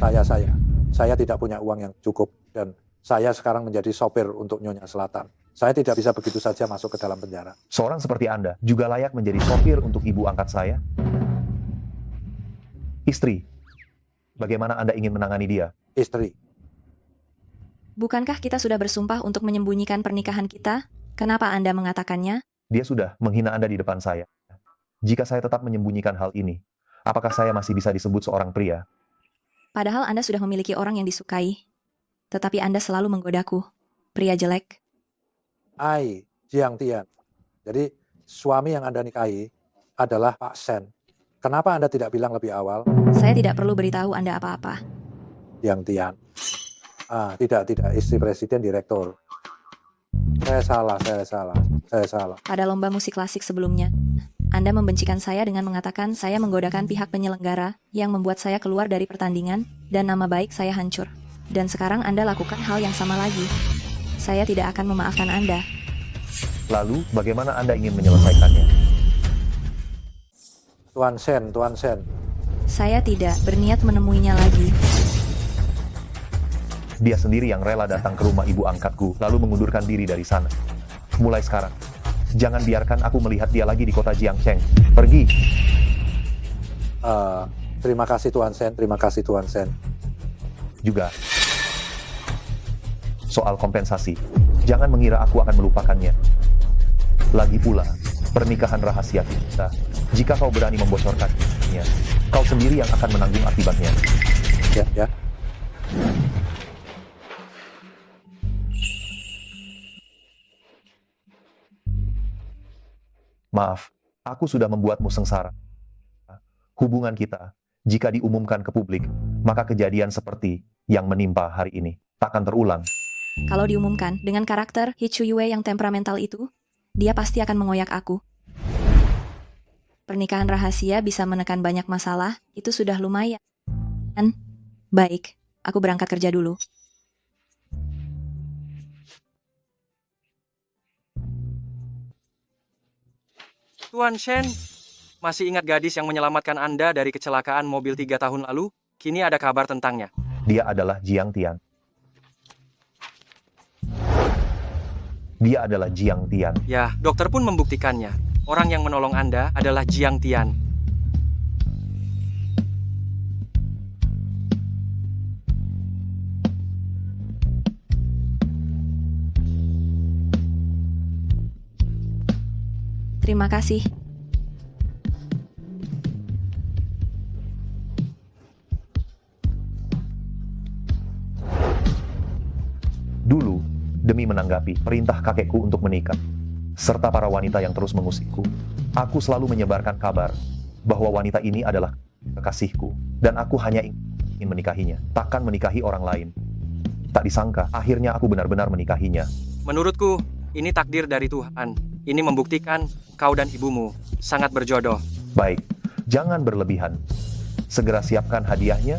saya tidak punya uang yang cukup. Dan saya sekarang menjadi sopir untuk Nyonya Selatan. Saya tidak bisa begitu saja masuk ke dalam penjara. Seorang seperti Anda juga layak menjadi sopir untuk ibu angkat saya? Istri, bagaimana Anda ingin menangani dia? Istri. Bukankah kita sudah bersumpah untuk menyembunyikan pernikahan kita? Kenapa Anda mengatakannya? Dia sudah menghina Anda di depan saya. Jika saya tetap menyembunyikan hal ini, apakah saya masih bisa disebut seorang pria? Padahal Anda sudah memiliki orang yang disukai. Tetapi Anda selalu menggodaku. Pria jelek. Jiang Tian. Jadi suami yang Anda nikahi adalah Pak Shen. Kenapa Anda tidak bilang lebih awal? Saya tidak perlu beritahu Anda apa-apa. Jiang Tian. Tidak, istri presiden direktur. Saya salah. Pada lomba musik klasik sebelumnya, Anda membencikan saya dengan mengatakan saya menggodakan pihak penyelenggara yang membuat saya keluar dari pertandingan dan nama baik saya hancur. Dan sekarang Anda lakukan hal yang sama lagi. Saya tidak akan memaafkan Anda. Lalu, bagaimana Anda ingin menyelesaikannya? Tuan Shen. Saya tidak berniat menemuinya lagi. Dia sendiri yang rela datang ke rumah ibu angkatku, lalu mengundurkan diri dari sana. Mulai sekarang, jangan biarkan aku melihat dia lagi di kota Jiangcheng. Pergi. Terima kasih Tuan Shen. Juga, soal kompensasi, jangan mengira aku akan melupakannya. Lagi pula, pernikahan rahasia kita, jika kau berani membocorkannya, kau sendiri yang akan menanggung akibatnya. Ya. Maaf, aku sudah membuatmu sengsara. Hubungan kita, jika diumumkan ke publik, maka kejadian seperti yang menimpa hari ini takkan terulang. Kalau diumumkan dengan karakter He Chuyue yang temperamental itu, dia pasti akan mengoyak aku. Pernikahan rahasia bisa menekan banyak masalah, itu sudah lumayan. Baik, aku berangkat kerja dulu. Tuan Shen, masih ingat gadis yang menyelamatkan Anda dari kecelakaan mobil 3 tahun lalu? Kini ada kabar tentangnya. Dia adalah Jiang Tian. Ya, dokter pun membuktikannya. Orang yang menolong Anda adalah Jiang Tian. Terima kasih. Dulu, demi menanggapi perintah kakekku untuk menikah, serta para wanita yang terus mengusikku, aku selalu menyebarkan kabar bahwa wanita ini adalah kekasihku, dan aku hanya ingin menikahinya, takkan menikahi orang lain. Tak disangka, akhirnya aku benar-benar menikahinya. Menurutku, ini takdir dari Tuhan. Ini membuktikan kau dan ibumu sangat berjodoh. Baik, jangan berlebihan. Segera siapkan hadiahnya,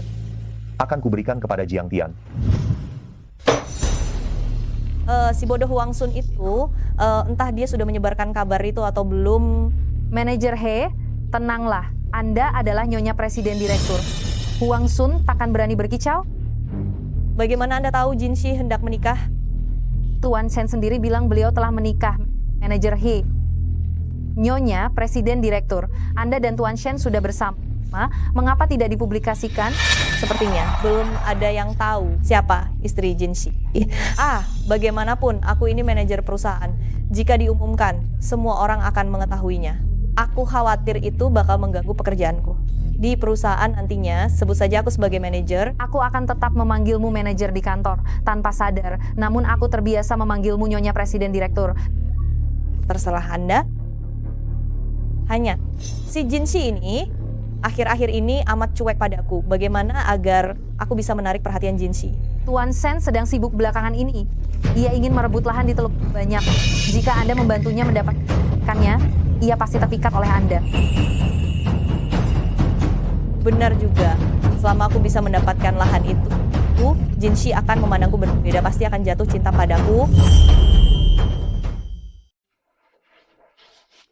akan kuberikan kepada Jiang Tian. Si bodoh Huang Sun itu, entah dia sudah menyebarkan kabar itu atau belum. Manajer He, tenanglah. Anda adalah Nyonya Presiden Direktur. Huang Sun takkan berani berkicau? Bagaimana Anda tahu Jinshi hendak menikah? Tuan Shen sendiri bilang beliau telah menikah. Manajer He. Nyonya Presiden Direktur, Anda dan Tuan Shen sudah bersama. Mengapa tidak dipublikasikan? Sepertinya belum ada yang tahu siapa istri Jinshi. Bagaimanapun aku ini manajer perusahaan. Jika diumumkan, semua orang akan mengetahuinya. Aku khawatir itu bakal mengganggu pekerjaanku. Di perusahaan nantinya, sebut saja aku sebagai manajer. Aku akan tetap memanggilmu manajer di kantor, tanpa sadar. Namun aku terbiasa memanggilmu Nyonya Presiden Direktur. Terserah Anda. Hanya, si Jinshi ini akhir-akhir ini amat cuek padaku. Bagaimana agar aku bisa menarik perhatian Jinshi? Tuan Shen sedang sibuk belakangan ini. Ia ingin merebut lahan di Teluk Banyak. Jika Anda membantunya mendapatkannya, ia pasti terpikat oleh Anda. Benar juga. Selama aku bisa mendapatkan lahan itu, Jinshi akan memandangku berbeda. Pasti akan jatuh cinta padaku.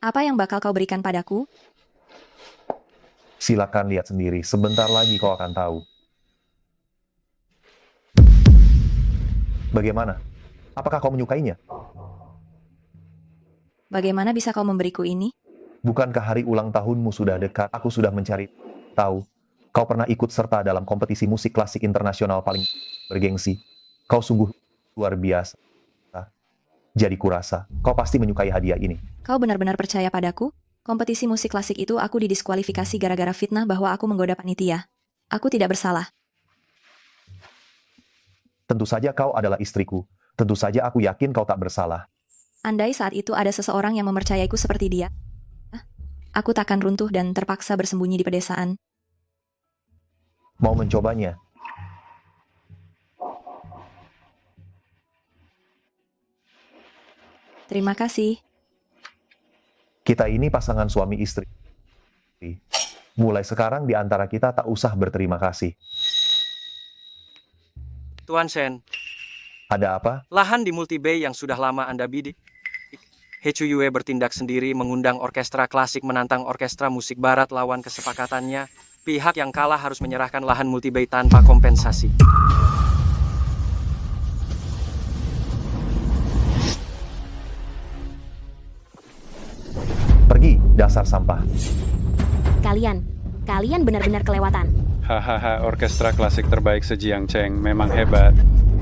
Apa yang bakal kau berikan padaku? Silakan lihat sendiri, sebentar lagi kau akan tahu. Bagaimana? Apakah kau menyukainya? Bagaimana bisa kau memberiku ini? Bukankah hari ulang tahunmu sudah dekat? Aku sudah mencari tahu. Kau pernah ikut serta dalam kompetisi musik klasik internasional paling bergengsi. Kau sungguh luar biasa. Jadi kurasa, kau pasti menyukai hadiah ini. Kau benar-benar percaya padaku? Kompetisi musik klasik itu aku didiskualifikasi gara-gara fitnah bahwa aku menggoda panitia. Aku tidak bersalah. Tentu saja kau adalah istriku. Tentu saja aku yakin kau tak bersalah. Andai saat itu ada seseorang yang mempercayaiku seperti dia, aku takkan runtuh dan terpaksa bersembunyi di pedesaan. Mau mencobanya? Terima kasih. Kita ini pasangan suami istri. Mulai sekarang di antara kita tak usah berterima kasih. Tuan Shen, Ada apa? lahan di Multibay yang sudah lama Anda bidik. He Chuyue bertindak sendiri mengundang orkestra klasik menantang orkestra musik barat lawan kesepakatannya. Pihak yang kalah harus menyerahkan lahan Multibay tanpa kompensasi. Pergi, dasar sampah. Kalian benar-benar kelewatan. Hahaha, orkestra klasik terbaik se-Jiangcheng memang hebat.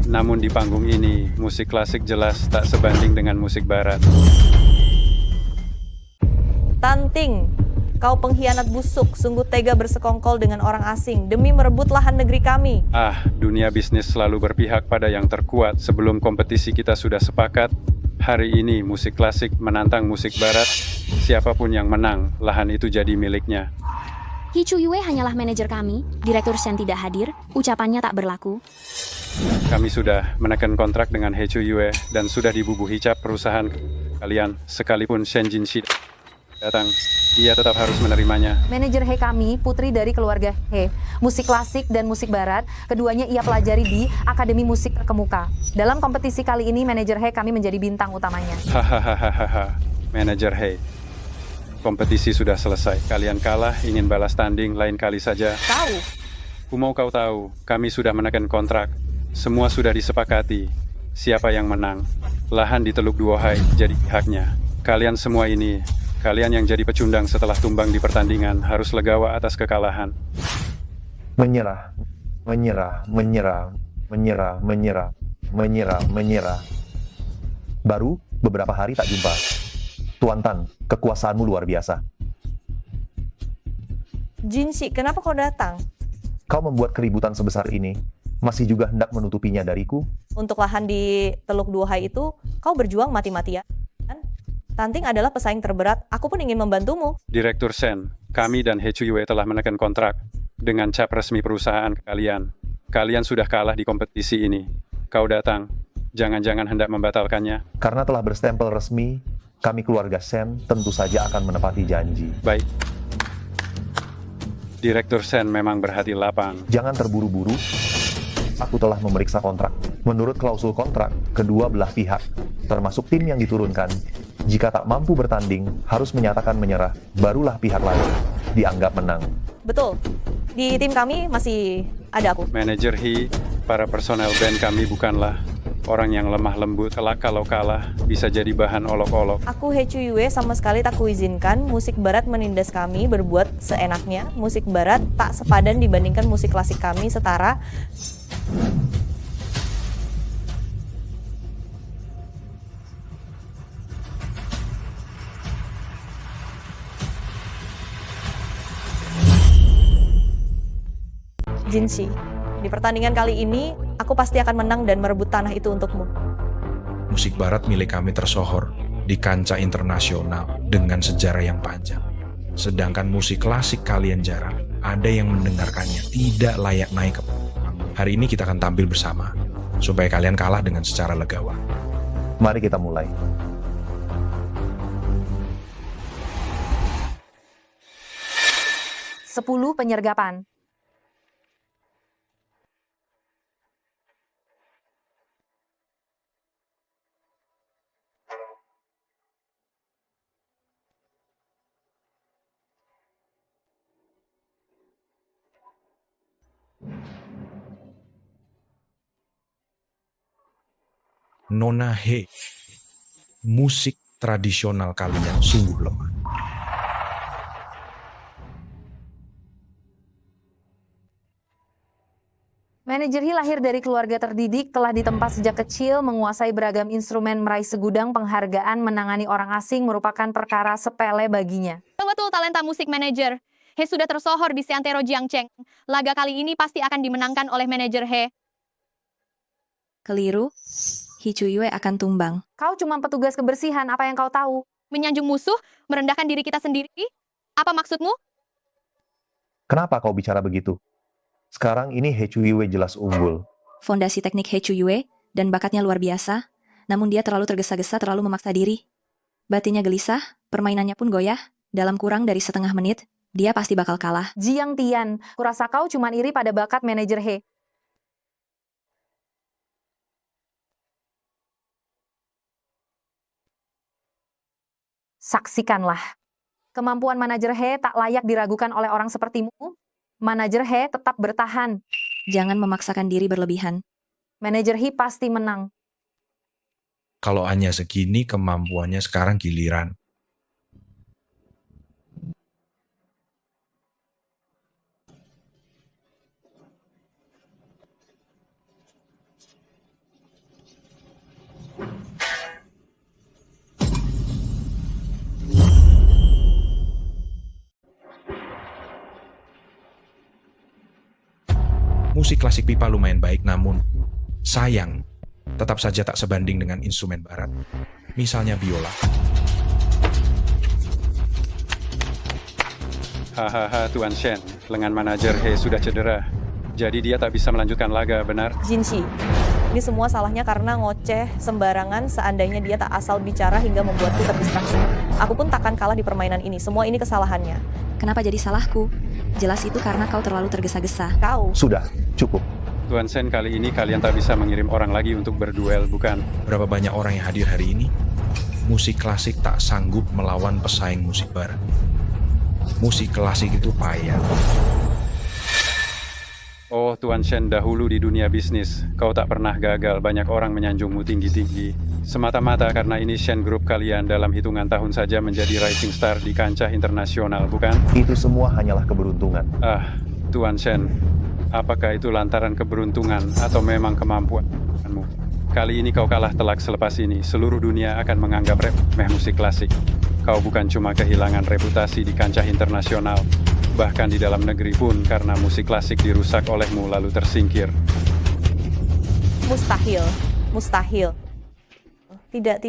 Namun di panggung ini, musik klasik jelas tak sebanding dengan musik barat. Tanting, kau pengkhianat busuk, sungguh tega bersekongkol dengan orang asing demi merebut lahan negeri kami. Dunia bisnis selalu berpihak pada yang terkuat. Sebelum kompetisi kita sudah sepakat, hari ini musik klasik menantang musik barat. Siapapun yang menang, lahan itu jadi miliknya. He Chuyue hanyalah manajer kami, Direktur Shen tidak hadir, ucapannya tak berlaku. Kami sudah menekan kontrak dengan He Chuyue dan sudah dibubuhi cap perusahaan kalian. Sekalipun Shen Jinshi datang, dia tetap harus menerimanya. Manajer He kami, putri dari keluarga He. Musik klasik dan musik barat, keduanya ia pelajari di Akademi Musik Terkemuka. Dalam kompetisi kali ini, manajer He kami menjadi bintang utamanya. Hahaha, manajer He. Kompetisi sudah selesai. Kalian kalah, ingin balas tanding lain kali saja. Tahu. Mau kau tahu, kami sudah menekan kontrak. Semua sudah disepakati. Siapa yang menang? Lahan di Teluk Duohai jadi haknya. Kalian semua ini, kalian yang jadi pecundang setelah tumbang di pertandingan, harus legawa atas kekalahan. Menyerah, menyerah, menyerah, menyerah, menyerah, menyerah, menyerah. Baru beberapa hari tak jumpa. Tuan Tan, kekuasaanmu luar biasa. Jinshi, kenapa kau datang? Kau membuat keributan sebesar ini, masih juga hendak menutupinya dariku? Untuk lahan di Teluk Duohai itu, kau berjuang mati-matian. Tanting adalah pesaing terberat, aku pun ingin membantumu. Direktur Shen, kami dan He Chuyue telah menekan kontrak dengan cap resmi perusahaan kalian. Kalian sudah kalah di kompetisi ini. Kau datang, jangan-jangan hendak membatalkannya. Karena telah berstempel resmi, kami keluarga Shen tentu saja akan menepati janji. Baik. Direktur Shen memang berhati lapang. Jangan terburu-buru. Aku telah memeriksa kontrak. Menurut klausul kontrak, kedua belah pihak, termasuk tim yang diturunkan, jika tak mampu bertanding, harus menyatakan menyerah, barulah pihak lain dianggap menang. Betul. Di tim kami masih ada aku. Manajer He, para personel band kami bukanlah orang yang lemah lembut. Kelak kalau kalah, bisa jadi bahan olok-olok. Aku He Chuyue sama sekali tak kuizinkan musik barat menindas kami berbuat seenaknya. Musik barat tak sepadan dibandingkan musik klasik kami setara. Jinshi, di pertandingan kali ini, aku pasti akan menang dan merebut tanah itu untukmu. Musik barat milik kami tersohor di kancah internasional dengan sejarah yang panjang. Sedangkan musik klasik kalian jarang. Ada yang mendengarkannya tidak layak naik ke panggung. Hari ini kita akan tampil bersama, supaya kalian kalah dengan secara legawa. Mari kita mulai. Sepuluh penyergapan. Nona He, musik tradisional kalian sungguh lemah. Manajer He lahir dari keluarga terdidik, telah ditempa sejak kecil, menguasai beragam instrumen, meraih segudang penghargaan, menangani orang asing merupakan perkara sepele baginya. Betul talenta musik manajer. He sudah tersohor di seantero Jiangcheng. Laga kali ini pasti akan dimenangkan oleh manajer He. Keliru. He Chuyue akan tumbang. Kau cuma petugas kebersihan, apa yang kau tahu? Menyanjung musuh, merendahkan diri kita sendiri? Apa maksudmu? Kenapa kau bicara begitu? Sekarang ini He Chuyue jelas unggul. Fondasi teknik He Chuyue dan bakatnya luar biasa. namun dia terlalu tergesa-gesa, terlalu memaksa diri. Batinnya gelisah, permainannya pun goyah. Dalam kurang dari setengah menit, dia pasti bakal kalah. Jiang Tian, kurasa kau cuma iri pada bakat manajer He. Saksikanlah. Kemampuan manajer He tak layak diragukan oleh orang sepertimu. Manajer He tetap bertahan. Jangan memaksakan diri berlebihan. Manajer He pasti menang. Kalau hanya segini kemampuannya, sekarang giliran. Musik klasik pipa lumayan baik, namun sayang, tetap saja tak sebanding dengan instrumen barat. Misalnya biola. Hahaha, Tuan Shen, lengan manajer He sudah cedera. Jadi dia tak bisa melanjutkan laga, benar? Jinshi, ini semua salahnya karena ngoceh sembarangan. Seandainya dia tak asal bicara hingga membuatku terdistraksi. Aku pun takkan kalah di permainan ini. Semua ini kesalahannya. Kenapa jadi salahku? Jelas itu karena kau terlalu tergesa-gesa. Kau. Sudah, cukup. Tuan Shen, kali ini kalian tak bisa mengirim orang lagi untuk berduel, bukan? Berapa banyak orang yang hadir hari ini? Musik klasik tak sanggup melawan pesaing musik barat. Musik klasik itu payah. Oh, Tuan Shen, dahulu di dunia bisnis, kau tak pernah gagal. Banyak orang menyanjungmu tinggi-tinggi. Semata-mata karena ini Shen Group kalian dalam hitungan tahun saja menjadi rising star di kancah internasional, bukan? Itu semua hanyalah keberuntungan. Ah, Tuan Shen, apakah itu lantaran keberuntungan atau memang kemampuanmu? Kali ini kau kalah telak. Selepas ini, seluruh dunia akan menganggap remeh musik klasik. Kau bukan cuma kehilangan reputasi di kancah internasional, bahkan di dalam negeri pun karena musik klasik dirusak olehmu lalu tersingkir. Mustahil. Mustahil. Tidak.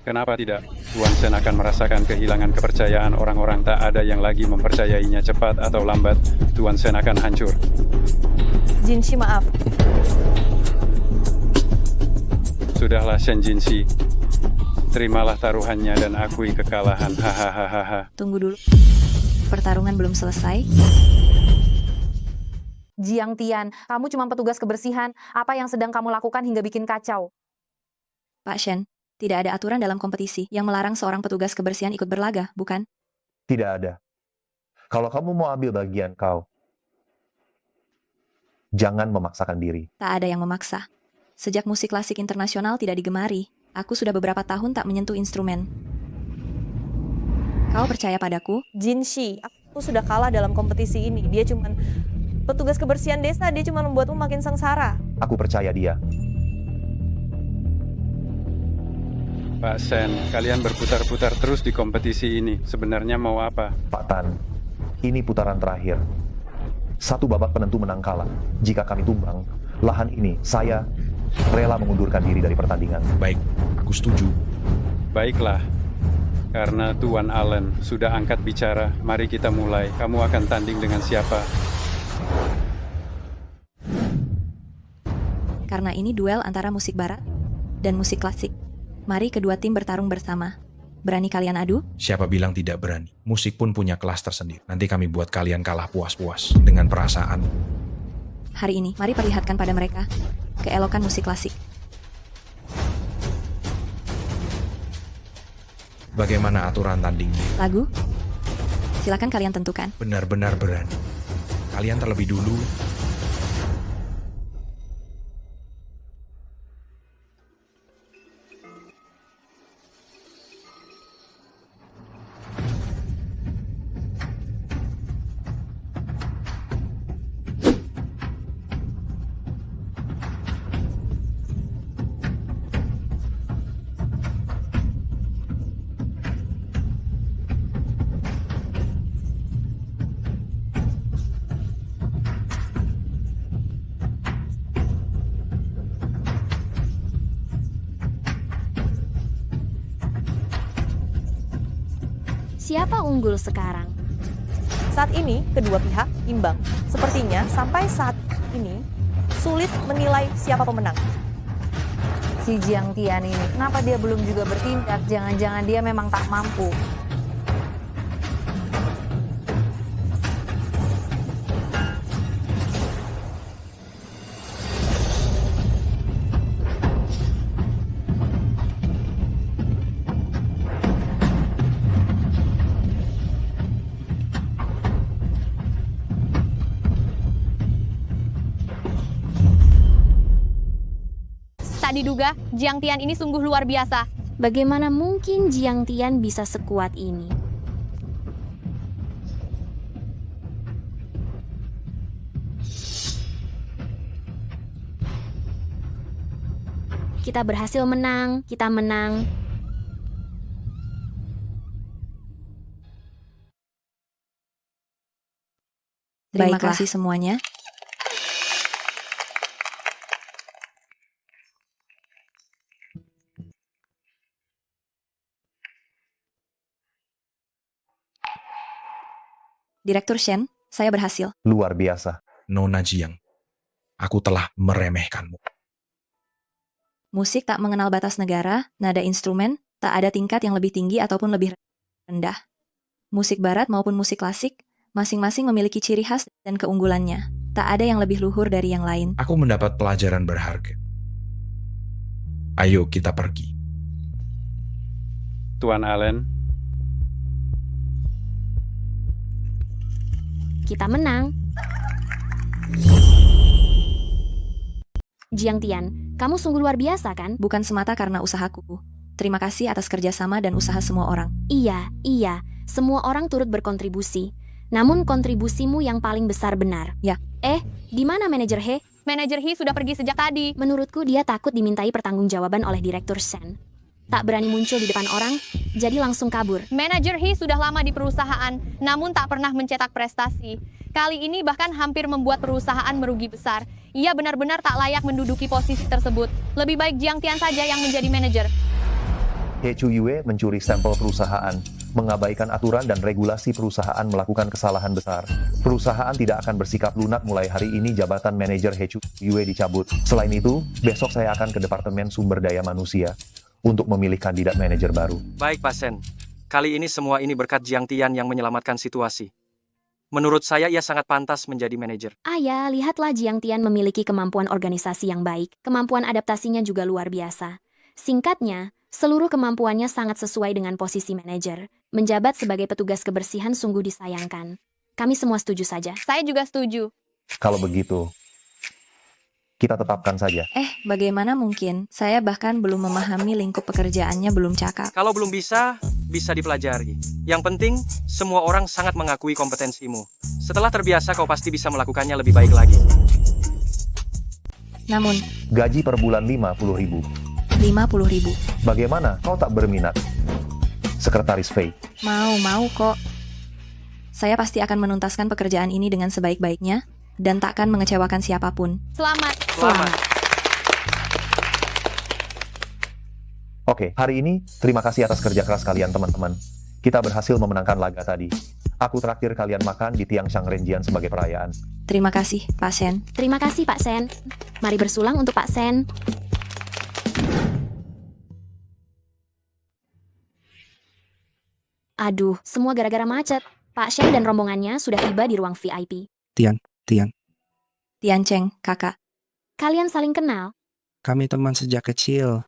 Kenapa tidak? Tuan Shen akan merasakan kehilangan kepercayaan orang-orang. Tak ada yang lagi mempercayainya. Cepat atau lambat, Tuan Shen akan hancur. Jinshi, maaf. Sudahlah Shen Jinshi. Terimalah taruhannya dan akui kekalahan. Hahaha. Tunggu dulu. Pertarungan belum selesai. Jiang Tian, kamu cuma petugas kebersihan. Apa yang sedang kamu lakukan hingga bikin kacau? Pak Shen, tidak ada aturan dalam kompetisi yang melarang seorang petugas kebersihan ikut berlaga, bukan? Tidak ada. Kalau kamu mau ambil bagian kau, jangan memaksakan diri. Tak ada yang memaksa. Sejak musik klasik internasional tidak digemari, aku sudah beberapa tahun tak menyentuh instrumen. Kau percaya padaku? Jinshi, aku sudah kalah dalam kompetisi ini. Dia cuma petugas kebersihan desa, dia cuma membuatmu makin sengsara. Aku percaya dia. Pak Shen, kalian berputar-putar terus di kompetisi ini. Sebenarnya mau apa? Pak Tan, ini putaran terakhir. Satu babak penentu menang kalah. Jika kami tumbang, lahan ini, saya rela mengundurkan diri dari pertandingan. Baik, aku setuju. Baiklah. Karena Tuan Allen sudah angkat bicara, mari kita mulai. Kamu akan tanding dengan siapa? Karena ini duel antara musik barat dan musik klasik. Mari kedua tim bertarung bersama. Berani kalian adu? Siapa bilang tidak berani? Musik pun punya kelas tersendiri. Nanti kami buat kalian kalah puas-puas dengan perasaan. Hari ini, mari perlihatkan pada mereka keelokan musik klasik. Bagaimana aturan tandingnya? Lagu? Silakan kalian tentukan. Benar-benar berani. Kalian terlebih dulu. Siapa unggul sekarang? Saat ini, kedua pihak imbang. Sepertinya, sampai saat ini, sulit menilai siapa pemenang. si Jiang Tian ini? Kenapa dia belum juga bertindak? Jangan-jangan dia memang tak mampu. Tak diduga, Jiang Tian ini sungguh luar biasa. Bagaimana mungkin Jiang Tian bisa sekuat ini? Kita berhasil menang, kita menang. Terima Baiklah. kasih semuanya. Direktur Shen, saya berhasil. Luar biasa. Nona Jiang, aku telah meremehkanmu. Musik tak mengenal batas negara, nada instrumen, tak ada tingkat yang lebih tinggi ataupun lebih rendah. Musik barat maupun musik klasik, masing-masing memiliki ciri khas dan keunggulannya. Tak ada yang lebih luhur dari yang lain. Aku mendapat pelajaran berharga. Ayo kita pergi. Tuan Allen, Kita menang. Jiang Tian, kamu sungguh luar biasa kan? Bukan semata karena usahaku. Terima kasih atas kerjasama dan usaha semua orang. Iya, semua orang turut berkontribusi. Namun kontribusimu yang paling besar benar. Ya. Di mana manajer He? Manajer He sudah pergi sejak tadi. Menurutku dia takut dimintai pertanggungjawaban oleh Direktur Shen. Tak berani muncul di depan orang, jadi langsung kabur. Manajer He sudah lama di perusahaan, namun tak pernah mencetak prestasi. Kali ini bahkan hampir membuat perusahaan merugi besar. Ia benar-benar tak layak menduduki posisi tersebut. Lebih baik Jiang Tian saja yang menjadi manajer. He Chuyue mencuri stempel perusahaan, mengabaikan aturan dan regulasi perusahaan, melakukan kesalahan besar. Perusahaan tidak akan bersikap lunak. Mulai hari ini jabatan manajer He Chuyue dicabut. Selain itu, besok saya akan ke Departemen Sumber Daya Manusia untuk memilih kandidat manajer baru. Baik Pak Shen, kali ini semua ini berkat Jiang Tian yang menyelamatkan situasi. Menurut saya ia sangat pantas menjadi manajer. Ayah, lihatlah Jiang Tian memiliki kemampuan organisasi yang baik. Kemampuan adaptasinya juga luar biasa. Singkatnya, seluruh kemampuannya sangat sesuai dengan posisi manajer. Menjabat sebagai petugas kebersihan sungguh disayangkan. Kami semua setuju saja. Saya juga setuju. Kalau begitu, kita tetapkan saja. Bagaimana mungkin? Saya bahkan belum memahami lingkup pekerjaannya, belum cakap. Kalau belum bisa dipelajari. Yang penting, semua orang sangat mengakui kompetensimu. Setelah terbiasa, kau pasti bisa melakukannya lebih baik lagi. Namun, Gaji per bulan 50.000. 50.000. Bagaimana? Kau tak berminat? Sekretaris Fei. Mau kok. Saya pasti akan menuntaskan pekerjaan ini dengan sebaik-baiknya, dan takkan mengecewakan siapapun. Selamat. Oke, hari ini terima kasih atas kerja keras kalian teman-teman. Kita berhasil memenangkan laga tadi. Aku traktir kalian makan di Tiangshan Renjian sebagai perayaan. Terima kasih, Pak Shen. Terima kasih Pak Shen. Mari bersulang untuk Pak Shen. Aduh, semua gara-gara macet. Pak Shen dan rombongannya sudah tiba di ruang VIP. Tian, Tian Cheng, kakak. Kalian saling kenal? kami teman sejak kecil.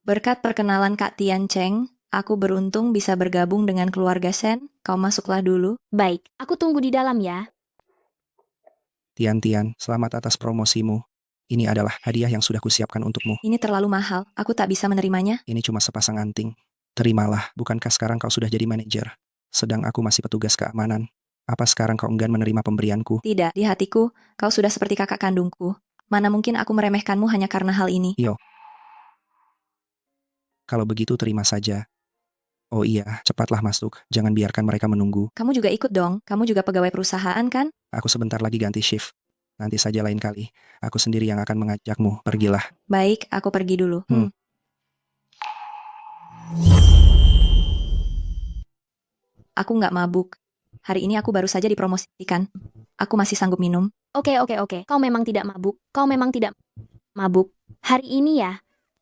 Berkat perkenalan Kak Tian Cheng, aku beruntung bisa bergabung dengan keluarga Shen. Kau masuklah dulu. Baik, aku tunggu di dalam ya. Tian, selamat atas promosimu. Ini adalah hadiah yang sudah kusiapkan untukmu. Ini terlalu mahal, aku tak bisa menerimanya. Ini cuma sepasang anting. Terimalah, bukankah sekarang kau sudah jadi manajer? Sedang aku masih petugas keamanan. Apa sekarang kau enggan menerima pemberianku? Tidak, di hatiku, kau sudah seperti kakak kandungku. Mana mungkin aku meremehkanmu hanya karena hal ini. Yo. Kalau begitu terima saja. Oh iya, cepatlah masuk. Jangan biarkan mereka menunggu. Kamu juga ikut dong, kamu juga pegawai perusahaan kan? Aku sebentar lagi ganti shift. Nanti saja lain kali. Aku sendiri yang akan mengajakmu. Pergilah. Baik, aku pergi dulu. Aku nggak mabuk. Hari ini aku baru saja dipromosikan. Aku masih sanggup minum. Oke. Kau memang tidak mabuk. Hari ini ya.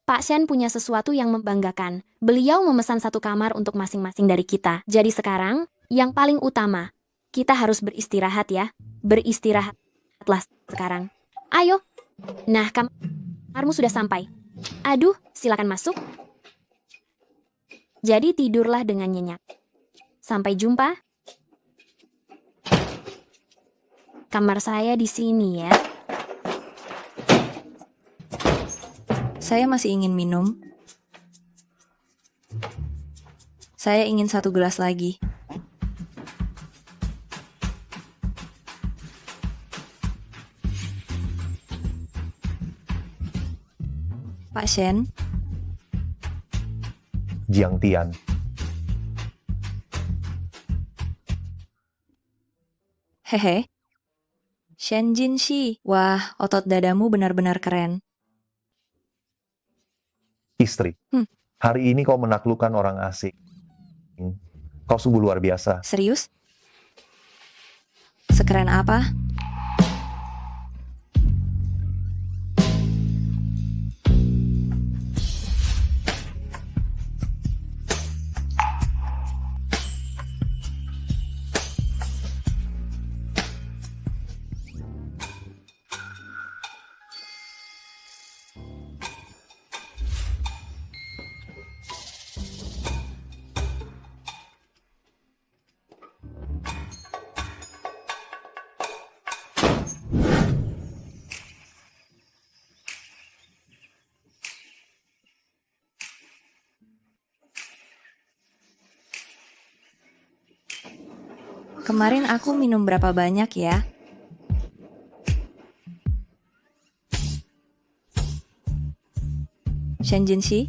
Pak Shen punya sesuatu yang membanggakan. Beliau memesan satu kamar untuk masing-masing dari kita. Jadi sekarang, yang paling utama, kita harus beristirahat ya. Beristirahatlah sekarang. Ayo. Nah, kamarmu sudah sampai. Aduh, silakan masuk. Jadi tidurlah dengan nyenyak. Sampai jumpa. Kamar saya di sini ya. Saya masih ingin minum. Saya ingin satu gelas lagi. Pak Shen, Jiang Tian. hehe. Shen Jinshi, wah, otot dadamu benar-benar keren. Istri, hari ini kau menaklukkan orang asing. Kau sungguh luar biasa. Serius? Sekeren apa? Kemarin aku minum berapa banyak ya? Shen Jinshi?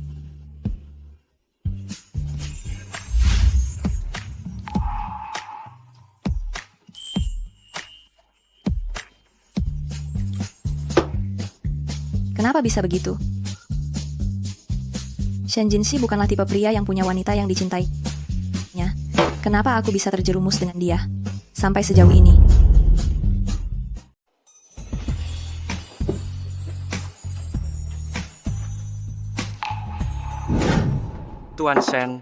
Kenapa bisa begitu? Shen Jinshi bukanlah tipe pria yang punya wanita yang dicintainya. Kenapa aku bisa terjerumus dengan dia sampai sejauh ini? Tuan Shen.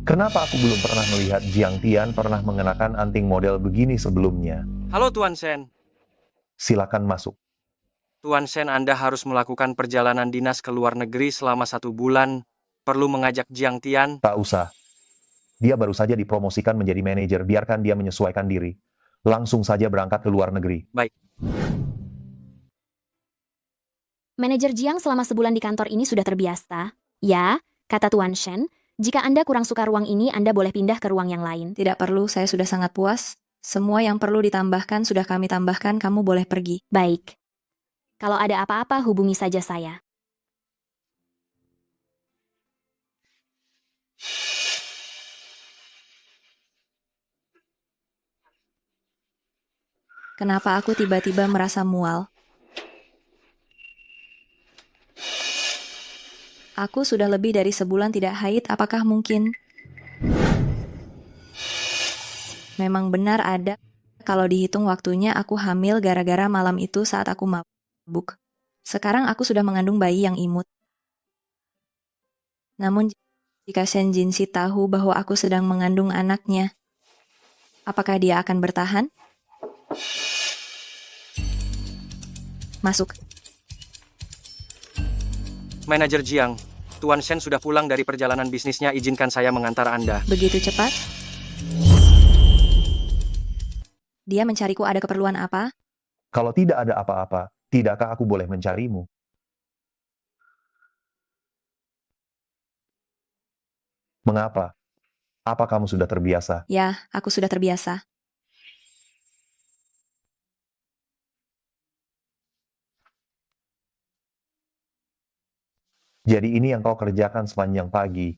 Kenapa aku belum pernah melihat Jiang Tian pernah mengenakan anting model begini sebelumnya? Halo Tuan Shen. Silakan masuk. Tuan Shen, Anda harus melakukan perjalanan dinas ke luar negeri selama 1 bulan. Perlu mengajak Jiang Tian. Tak usah. Dia baru saja dipromosikan menjadi manajer, biarkan dia menyesuaikan diri. Langsung saja berangkat ke luar negeri. Baik. Manajer Jiang selama sebulan di kantor ini sudah terbiasa. Ya, kata Tuan Shen. Jika Anda kurang suka ruang ini, Anda boleh pindah ke ruang yang lain. Tidak perlu, saya sudah sangat puas. Semua yang perlu ditambahkan sudah kami tambahkan, kamu boleh pergi. Baik. Kalau ada apa-apa, hubungi saja saya. Kenapa aku tiba-tiba merasa mual? Aku sudah lebih dari sebulan tidak haid, apakah mungkin? Memang benar ada. Kalau dihitung waktunya aku hamil gara-gara malam itu saat aku mabuk. Sekarang aku sudah mengandung bayi yang imut. Namun jika Shen Jinshi tahu bahwa aku sedang mengandung anaknya, apakah dia akan bertahan? Masuk. Manajer Jiang, Tuan Shen sudah pulang dari perjalanan bisnisnya, izinkan saya mengantar Anda. Begitu cepat? Dia mencariku, ada keperluan apa? Kalau tidak ada apa-apa, tidakkah aku boleh mencarimu? Mengapa? Apa kamu sudah terbiasa? Ya, aku sudah terbiasa. Jadi ini yang kau kerjakan sepanjang pagi.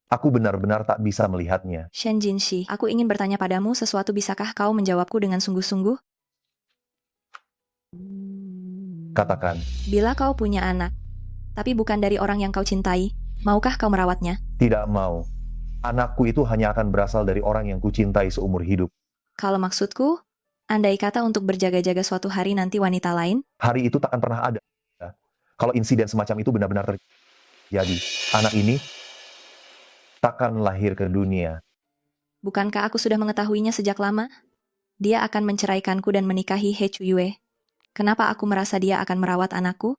Aku benar-benar tak bisa melihatnya. Shen Jinshi, aku ingin bertanya padamu sesuatu, bisakah kau menjawabku dengan sungguh-sungguh? Katakan, Bila kau punya anak, tapi bukan dari orang yang kau cintai, maukah kau merawatnya? tidak mau. Anakku itu hanya akan berasal dari orang yang kucintai seumur hidup. Kalau maksudku, andai kata untuk berjaga-jaga suatu hari nanti wanita lain, Hari itu takkan pernah ada. Kalau insiden semacam itu benar-benar terjadi, anak ini takkan lahir ke dunia. bukankah aku sudah mengetahuinya sejak lama? Dia akan menceraikanku dan menikahi He Chuyue. Kenapa aku merasa dia akan merawat anakku?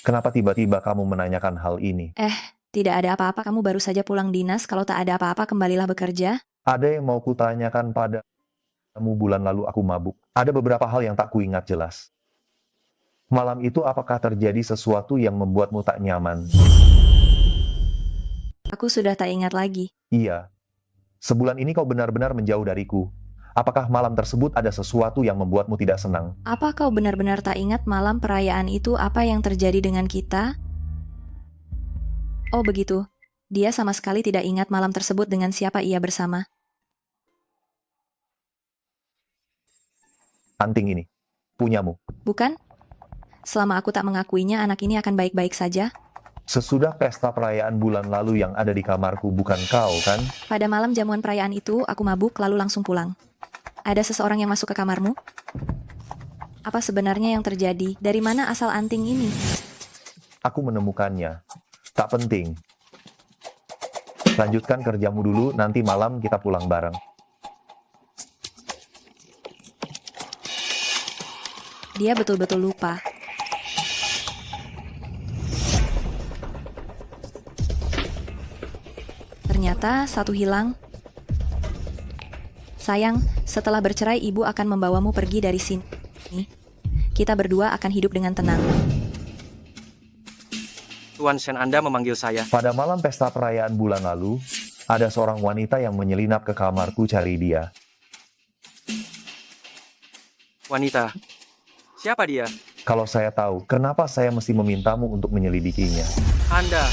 Kenapa tiba-tiba kamu menanyakan hal ini? Tidak ada apa-apa, kamu baru saja pulang dinas. Kalau tak ada apa-apa, kembalilah bekerja. Ada yang mau kutanyakan padamu bulan lalu aku mabuk. Ada beberapa hal yang tak kuingat jelas. Malam itu apakah terjadi sesuatu yang membuatmu tak nyaman? Aku sudah tak ingat lagi. Iya. Sebulan ini kau benar-benar menjauh dariku. Apakah malam tersebut ada sesuatu yang membuatmu tidak senang? Apa kau benar-benar tak ingat malam perayaan itu apa yang terjadi dengan kita? Oh begitu. Dia sama sekali tidak ingat malam tersebut dengan siapa ia bersama. Anting ini, punyamu. Bukan? Selama aku tak mengakuinya, anak ini akan baik-baik saja. Sesudah pesta perayaan bulan lalu yang ada di kamarku, bukan kau, kan? Pada malam jamuan perayaan itu, aku mabuk lalu langsung pulang. Ada seseorang yang masuk ke kamarmu? Apa sebenarnya yang terjadi? Dari mana asal anting ini? Aku menemukannya. Tak penting. Lanjutkan kerjamu dulu, nanti malam kita pulang bareng. Dia betul-betul lupa. Ternyata satu hilang. Sayang, setelah bercerai ibu akan membawamu pergi dari sini. Kita berdua akan hidup dengan tenang. Tuan Shen, Anda memanggil saya. Pada malam pesta perayaan bulan lalu, ada seorang wanita yang menyelinap ke kamarku cari dia. Wanita. Siapa dia? Kalau saya tahu, kenapa saya mesti memintamu untuk menyelidikinya? Anda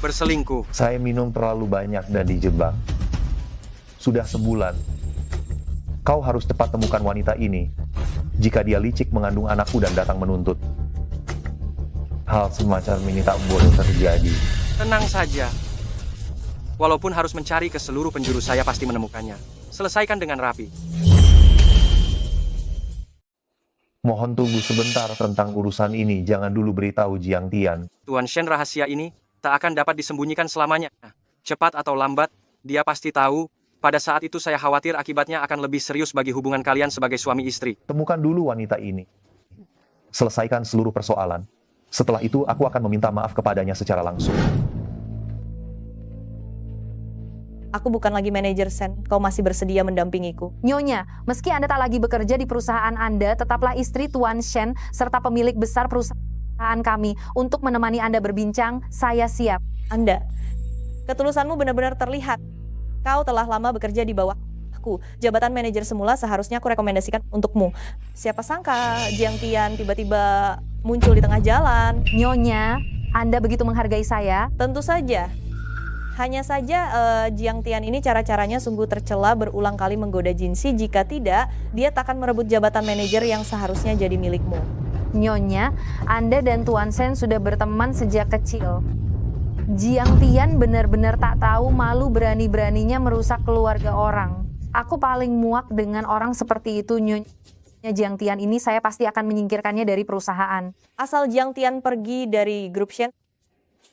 berselingkuh. Saya minum terlalu banyak dan dijebak. Sudah sebulan. Kau harus cepat temukan wanita ini. Jika dia licik mengandung anakku dan datang menuntut. Hal semacam ini tak boleh terjadi. Tenang saja. Walaupun harus mencari ke seluruh penjuru, saya pasti menemukannya. Selesaikan dengan rapi. Mohon tunggu sebentar tentang urusan ini. Jangan dulu beritahu Jiang Tian. Tuan Shen, rahasia ini tak akan dapat disembunyikan selamanya. Cepat atau lambat, dia pasti tahu. Pada saat itu saya khawatir akibatnya akan lebih serius bagi hubungan kalian sebagai suami istri. Temukan dulu wanita ini. Selesaikan seluruh persoalan. Setelah itu, aku akan meminta maaf kepadanya secara langsung. Aku bukan lagi manajer Sen, kau masih bersedia mendampingiku. Nyonya, meski Anda tak lagi bekerja di perusahaan Anda, tetaplah istri Tuan Shen serta pemilik besar perusahaan kami. Untuk menemani Anda berbincang, saya siap. Anda, ketulusanmu benar-benar terlihat. Kau telah lama bekerja di bawahku. Jabatan manajer semula seharusnya aku rekomendasikan untukmu. Siapa sangka Jiang Tian tiba-tiba muncul di tengah jalan. Nyonya, Anda begitu menghargai saya? Tentu saja. Hanya saja Jiang Tian ini cara-caranya sungguh tercela, berulang kali menggoda Jinsi. Jika tidak, dia takkan merebut jabatan manajer yang seharusnya jadi milikmu. Nyonya, Anda dan Tuan Shen sudah berteman sejak kecil. Jiang Tian benar-benar tak tahu malu berani-beraninya merusak keluarga orang. Aku paling muak dengan orang seperti itu, Nyonya Jiang Tian ini. Saya pasti akan menyingkirkannya dari perusahaan. Asal Jiang Tian pergi dari grup Shen,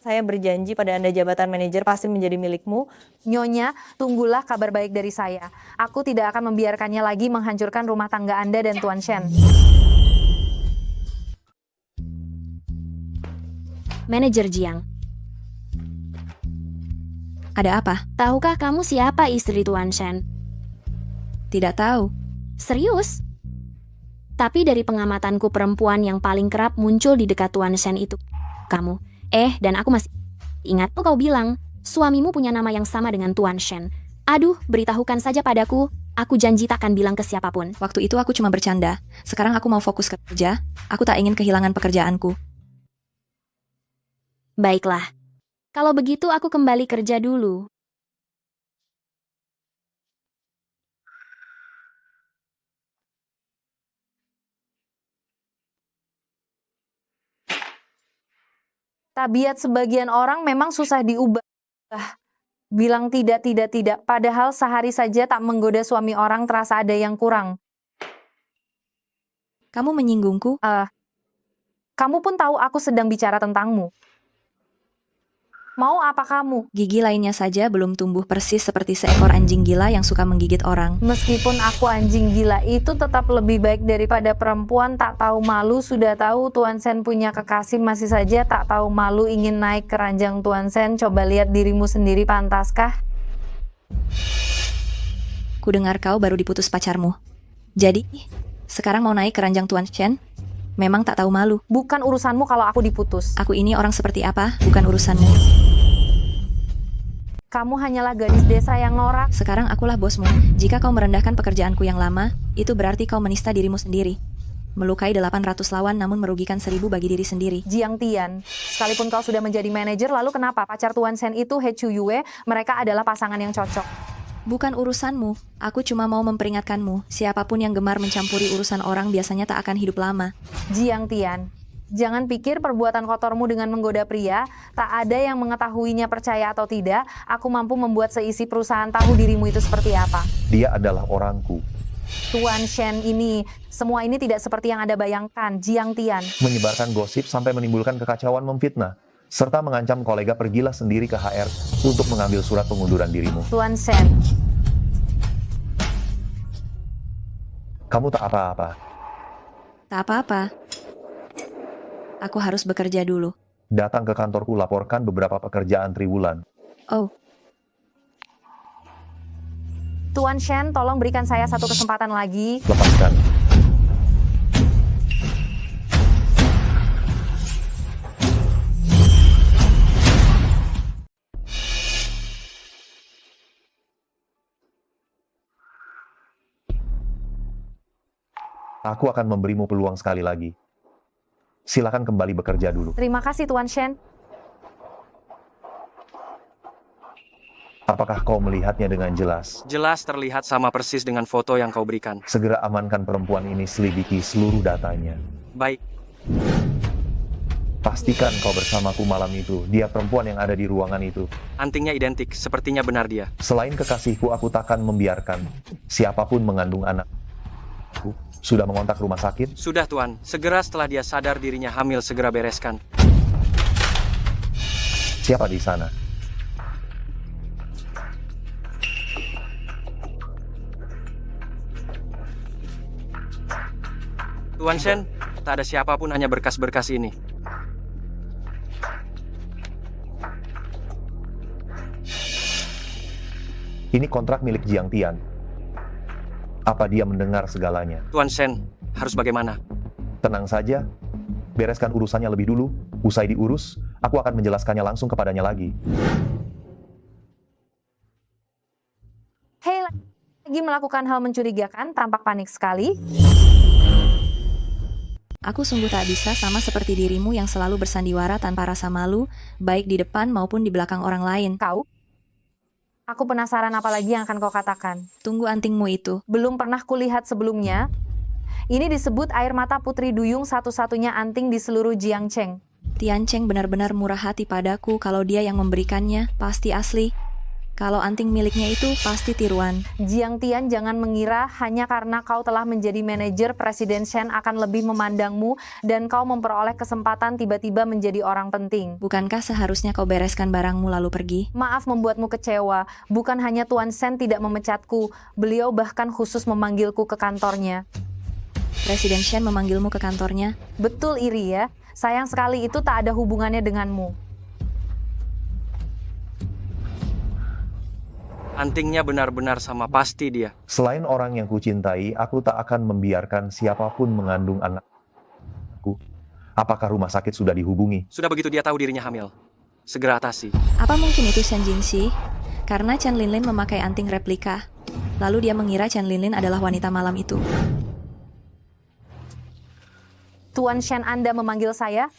saya berjanji pada Anda jabatan manajer pasti menjadi milikmu. Nyonya, tunggulah kabar baik dari saya. Aku tidak akan membiarkannya lagi menghancurkan rumah tangga Anda dan Tuan Shen. Manajer Jiang. Ada apa? Tahukah kamu siapa istri Tuan Shen? Tidak tahu. Serius? Tapi dari pengamatanku, perempuan yang paling kerap muncul di dekat Tuan Shen itu kamu. Dan aku masih ingat kau bilang, suamimu punya nama yang sama dengan Tuan Shen. Aduh, beritahukan saja padaku. Aku janji takkan bilang ke siapapun. Waktu itu aku cuma bercanda. Sekarang aku mau fokus kerja. Aku tak ingin kehilangan pekerjaanku. Baiklah. Kalau begitu aku kembali kerja dulu. Tabiat sebagian orang memang susah diubah. Bilang tidak, padahal sehari saja tak menggoda suami orang terasa ada yang kurang. Kamu menyinggungku? Kamu pun tahu aku sedang bicara tentangmu. Mau apa kamu? Gigi lainnya saja belum tumbuh persis seperti seekor anjing gila yang suka menggigit orang. Meskipun aku anjing gila itu tetap lebih baik daripada perempuan tak tahu malu. Sudah tahu Tuan Sen punya kekasih masih saja tak tahu malu ingin naik ke ranjang Tuan Sen. Coba lihat dirimu sendiri, pantaskah? Kudengar kau baru diputus pacarmu. Jadi, sekarang mau naik ke ranjang Tuan Shen? Memang tak tahu malu. Bukan urusanmu kalau aku diputus. Aku ini orang seperti apa, bukan urusanmu. Kamu hanyalah gadis desa yang norak. Sekarang akulah bosmu. Jika kau merendahkan pekerjaanku yang lama, itu berarti kau menista dirimu sendiri. Melukai 800 lawan namun merugikan 1000 bagi diri sendiri. Jiang Tian, sekalipun kau sudah menjadi manajer, lalu kenapa pacar Tuan Sen itu He Chu Yue? Mereka adalah pasangan yang cocok. Bukan urusanmu. Aku cuma mau memperingatkanmu. Siapapun yang gemar mencampuri urusan orang biasanya tak akan hidup lama. Jiang Tian, jangan pikir perbuatan kotormu dengan menggoda pria, tak ada yang mengetahuinya percaya atau tidak, aku mampu membuat seisi perusahaan tahu dirimu itu seperti apa. Dia adalah orangku. Tuan Shen ini, semua ini tidak seperti yang Anda bayangkan, Jiang Tian. Menyebarkan gosip sampai menimbulkan kekacauan, memfitnah, serta mengancam kolega, pergilah sendiri ke HR untuk mengambil surat pengunduran dirimu. Tuan Shen. Kamu tak apa-apa. Tak apa-apa. Aku harus bekerja dulu. Datang ke kantorku, laporkan beberapa pekerjaan triwulan. Oh. Tuan Shen, tolong berikan saya satu kesempatan lagi. Lepaskan. Aku akan memberimu peluang sekali lagi. Silakan kembali bekerja dulu. Terima kasih, Tuan Shen. Apakah kau melihatnya dengan jelas? Jelas terlihat sama persis dengan foto yang kau berikan. Segera amankan perempuan ini, selidiki seluruh datanya. Baik. Pastikan kau bersamaku malam itu. Dia perempuan yang ada di ruangan itu. Antingnya identik, sepertinya benar dia. Selain kekasihku, aku takkan membiarkan siapapun mengandung anakku. Sudah mengontak rumah sakit? Sudah, Tuan. Segera setelah dia sadar dirinya hamil, segera bereskan. Siapa di sana? Tuan Shen, tak ada siapapun, hanya berkas-berkas ini. Ini kontrak milik Jiang Tian. Apa dia mendengar segalanya? Tuan Shen, harus bagaimana? Tenang saja. Bereskan urusannya lebih dulu. Usai diurus, aku akan menjelaskannya langsung kepadanya lagi. Hei, lagi melakukan hal mencurigakan, tampak panik sekali. Aku sungguh tak bisa sama seperti dirimu yang selalu bersandiwara tanpa rasa malu, baik di depan maupun di belakang orang lain. Kau? Aku penasaran apa lagi yang akan kau katakan. Tunggu antingmu itu. Belum pernah kulihat sebelumnya. Ini disebut air mata putri duyung, satu-satunya anting di seluruh Jiangcheng. Tian Cheng benar-benar murah hati padaku. Kalau dia yang memberikannya, pasti asli. Kalau anting miliknya itu pasti tiruan. Jiang Tian, jangan mengira hanya karena kau telah menjadi manajer, Presiden Shen akan lebih memandangmu dan kau memperoleh kesempatan tiba-tiba menjadi orang penting. Bukankah seharusnya kau bereskan barangmu lalu pergi? Maaf membuatmu kecewa. Bukan hanya Tuan Shen tidak memecatku, beliau bahkan khusus memanggilku ke kantornya. Presiden Shen memanggilmu ke kantornya? Betul, iri ya. Sayang sekali itu tak ada hubungannya denganmu. Antingnya benar-benar sama, pasti dia. Selain orang yang kucintai, aku tak akan membiarkan siapapun mengandung anakku. Apakah rumah sakit sudah dihubungi? Sudah begitu dia tahu dirinya hamil. Segera atasi. Apa mungkin itu Shen Jinxi? Karena Chen Linlin memakai anting replika. Lalu dia mengira Chen Linlin adalah wanita malam itu. Tuan Shen, Anda memanggil saya?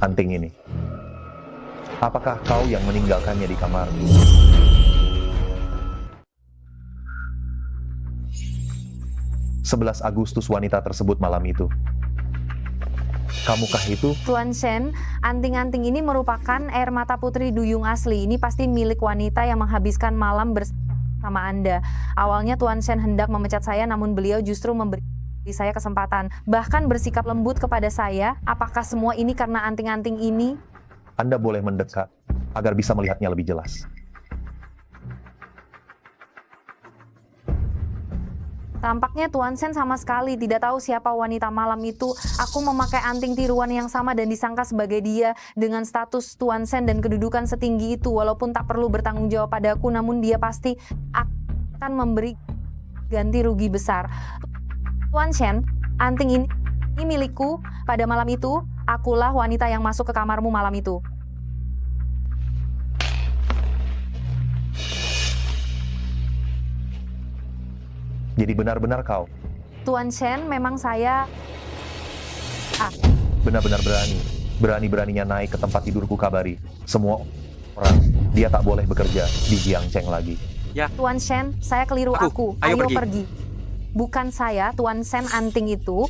Anting ini. Apakah kau yang meninggalkannya di kamarmu? 11 Agustus wanita tersebut malam itu. Kamukah itu? Tuan Shen, anting-anting ini merupakan air mata putri duyung asli. Ini pasti milik wanita yang menghabiskan malam bersama Anda. Awalnya Tuan Shen hendak memecat saya, namun beliau justru memberi saya kesempatan. Bahkan bersikap lembut kepada saya. Apakah semua ini karena anting-anting ini? Anda boleh mendekat agar bisa melihatnya lebih jelas. Tampaknya Tuan Shen sama sekali tidak tahu siapa wanita malam itu. Aku memakai anting tiruan yang sama dan disangka sebagai dia dengan status Tuan Shen dan kedudukan setinggi itu. Walaupun tak perlu bertanggung jawab padaku, namun dia pasti akan memberi ganti rugi besar. Tuan Shen, anting ini milikku. Pada malam itu, akulah wanita yang masuk ke kamarmu malam itu. Jadi benar-benar kau Tuan Shen, memang saya benar-benar berani-beraninya naik ke tempat tidurku. Kabari semua orang, dia tak boleh bekerja di Jiangcheng lagi. Ya. Tuan Shen, saya keliru. Ayo pergi. Bukan saya, Tuan Shen, anting itu.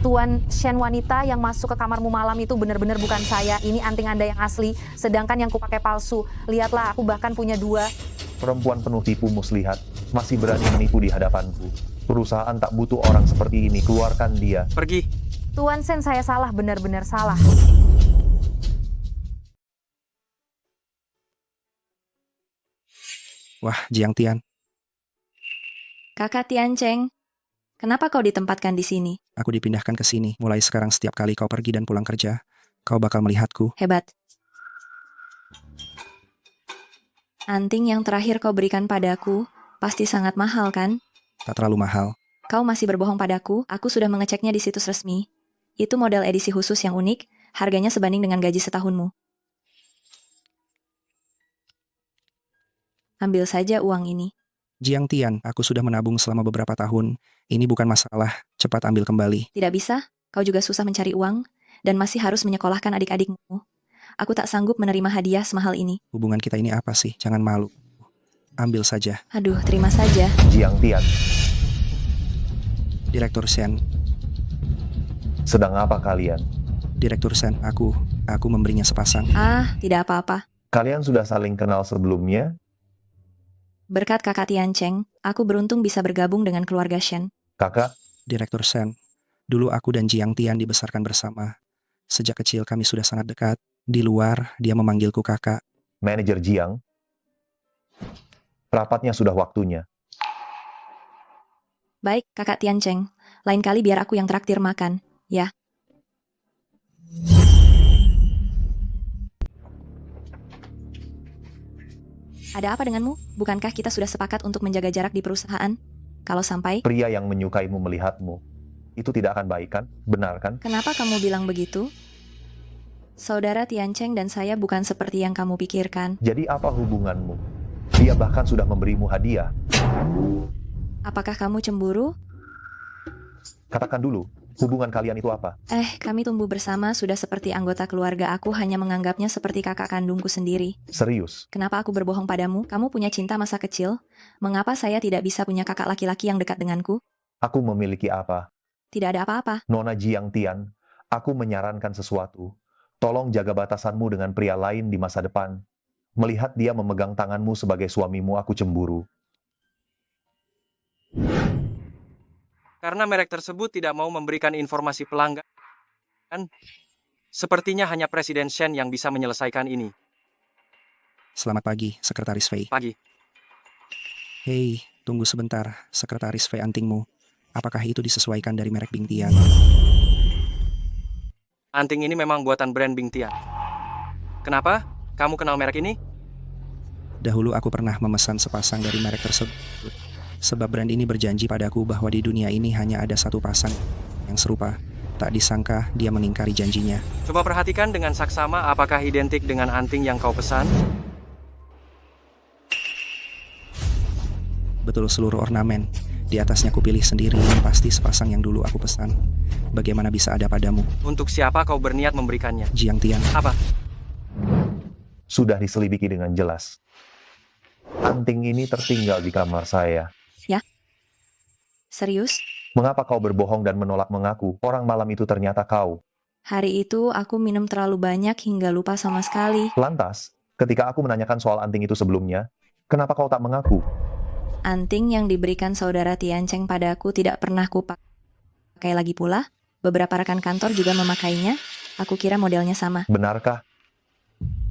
Tuan Shen, wanita yang masuk ke kamarmu malam itu benar-benar bukan saya. Ini anting Anda yang asli, sedangkan yang kupakai palsu. Lihatlah, aku bahkan punya 2. Perempuan penuh tipu muslihat masih berani menipu di hadapanku. Perusahaan tak butuh orang seperti ini. Keluarkan dia. Pergi. Tuan Shen, saya salah, benar-benar salah. Wah, Jiang Tian, Kakak Tiancheng, kenapa kau ditempatkan di sini? aku dipindahkan ke sini. Mulai sekarang setiap kali kau pergi dan pulang kerja, kau bakal melihatku. Hebat. Anting yang terakhir kau berikan padaku pasti sangat mahal, kan? Tak terlalu mahal. Kau masih berbohong padaku, aku sudah mengeceknya di situs resmi. Itu model edisi khusus yang unik, harganya sebanding dengan gaji setahunmu. Ambil saja uang ini. Jiang Tian, aku sudah menabung selama beberapa tahun. Ini bukan masalah, cepat ambil kembali. Tidak bisa, kau juga susah mencari uang, dan masih harus menyekolahkan adik-adikmu. Aku tak sanggup menerima hadiah semahal ini. Hubungan kita ini apa sih? Jangan malu. Ambil saja. Aduh, terima saja. Jiang Tian, Direktur Shen. sedang apa kalian? Direktur Shen, aku memberinya sepasang. Tidak apa-apa. Kalian sudah saling kenal sebelumnya? Berkat kakak Tiancheng, aku beruntung bisa bergabung dengan keluarga Shen. Kakak? Direktur Shen, dulu aku dan Jiang Tian dibesarkan bersama. Sejak kecil kami sudah sangat dekat. Di luar, dia memanggilku kakak. Manajer Jiang? Rapatnya sudah waktunya. Baik, kakak Tiancheng. Lain kali biar aku yang traktir makan, ya. Ada apa denganmu? Bukankah kita sudah sepakat untuk menjaga jarak di perusahaan? Kalau sampai... Pria yang menyukaimu melihatmu, itu tidak akan baik kan? Benar kan? Kenapa kamu bilang begitu? Saudara Tiancheng dan saya bukan seperti yang kamu pikirkan. Jadi apa hubunganmu? Dia bahkan sudah memberimu hadiah. Apakah kamu cemburu? Katakan dulu, hubungan kalian itu apa? Kami tumbuh bersama sudah seperti anggota keluarga. Aku hanya menganggapnya seperti kakak kandungku sendiri. Serius? Kenapa aku berbohong padamu? Kamu punya cinta masa kecil? Mengapa saya tidak bisa punya kakak laki-laki yang dekat denganku? Aku memiliki apa? Tidak ada apa-apa. Nona Jiang Tian, aku menyarankan sesuatu. Tolong jaga batasanmu dengan pria lain di masa depan. Melihat dia memegang tanganmu sebagai suamimu, aku cemburu. Karena merek tersebut tidak mau memberikan informasi pelanggan, sepertinya hanya Presiden Shen yang bisa menyelesaikan ini. Selamat pagi, Sekretaris Fei. Pagi. Hei, tunggu sebentar, Sekretaris Fei, antingmu. Apakah itu disesuaikan dari merek Bing Tian? Anting ini memang buatan brand Bing Tian. Kenapa? Kamu kenal merek ini? Dahulu aku pernah memesan sepasang dari merek tersebut. Sebab brand ini berjanji padaku bahwa di dunia ini hanya ada satu pasang yang serupa. Tak disangka dia mengingkari janjinya. Coba perhatikan dengan saksama apakah identik dengan anting yang kau pesan? Betul, seluruh ornamen. Di atasnya kupilih sendiri, ini pasti sepasang yang dulu aku pesan. Bagaimana bisa ada padamu? Untuk siapa kau berniat memberikannya? Jiang Tian. Apa? Sudah diselidiki dengan jelas. Anting ini tertinggal di kamar saya. Ya? Serius? Mengapa kau berbohong dan menolak mengaku? Orang malam itu ternyata kau. Hari itu aku minum terlalu banyak hingga lupa sama sekali. Lantas, ketika aku menanyakan soal anting itu sebelumnya, kenapa kau tak mengaku? Anting yang diberikan saudara Tian Cheng padaku tidak pernah kupakai lagi pula. Beberapa rekan kantor juga memakainya. Aku kira modelnya sama. Benarkah?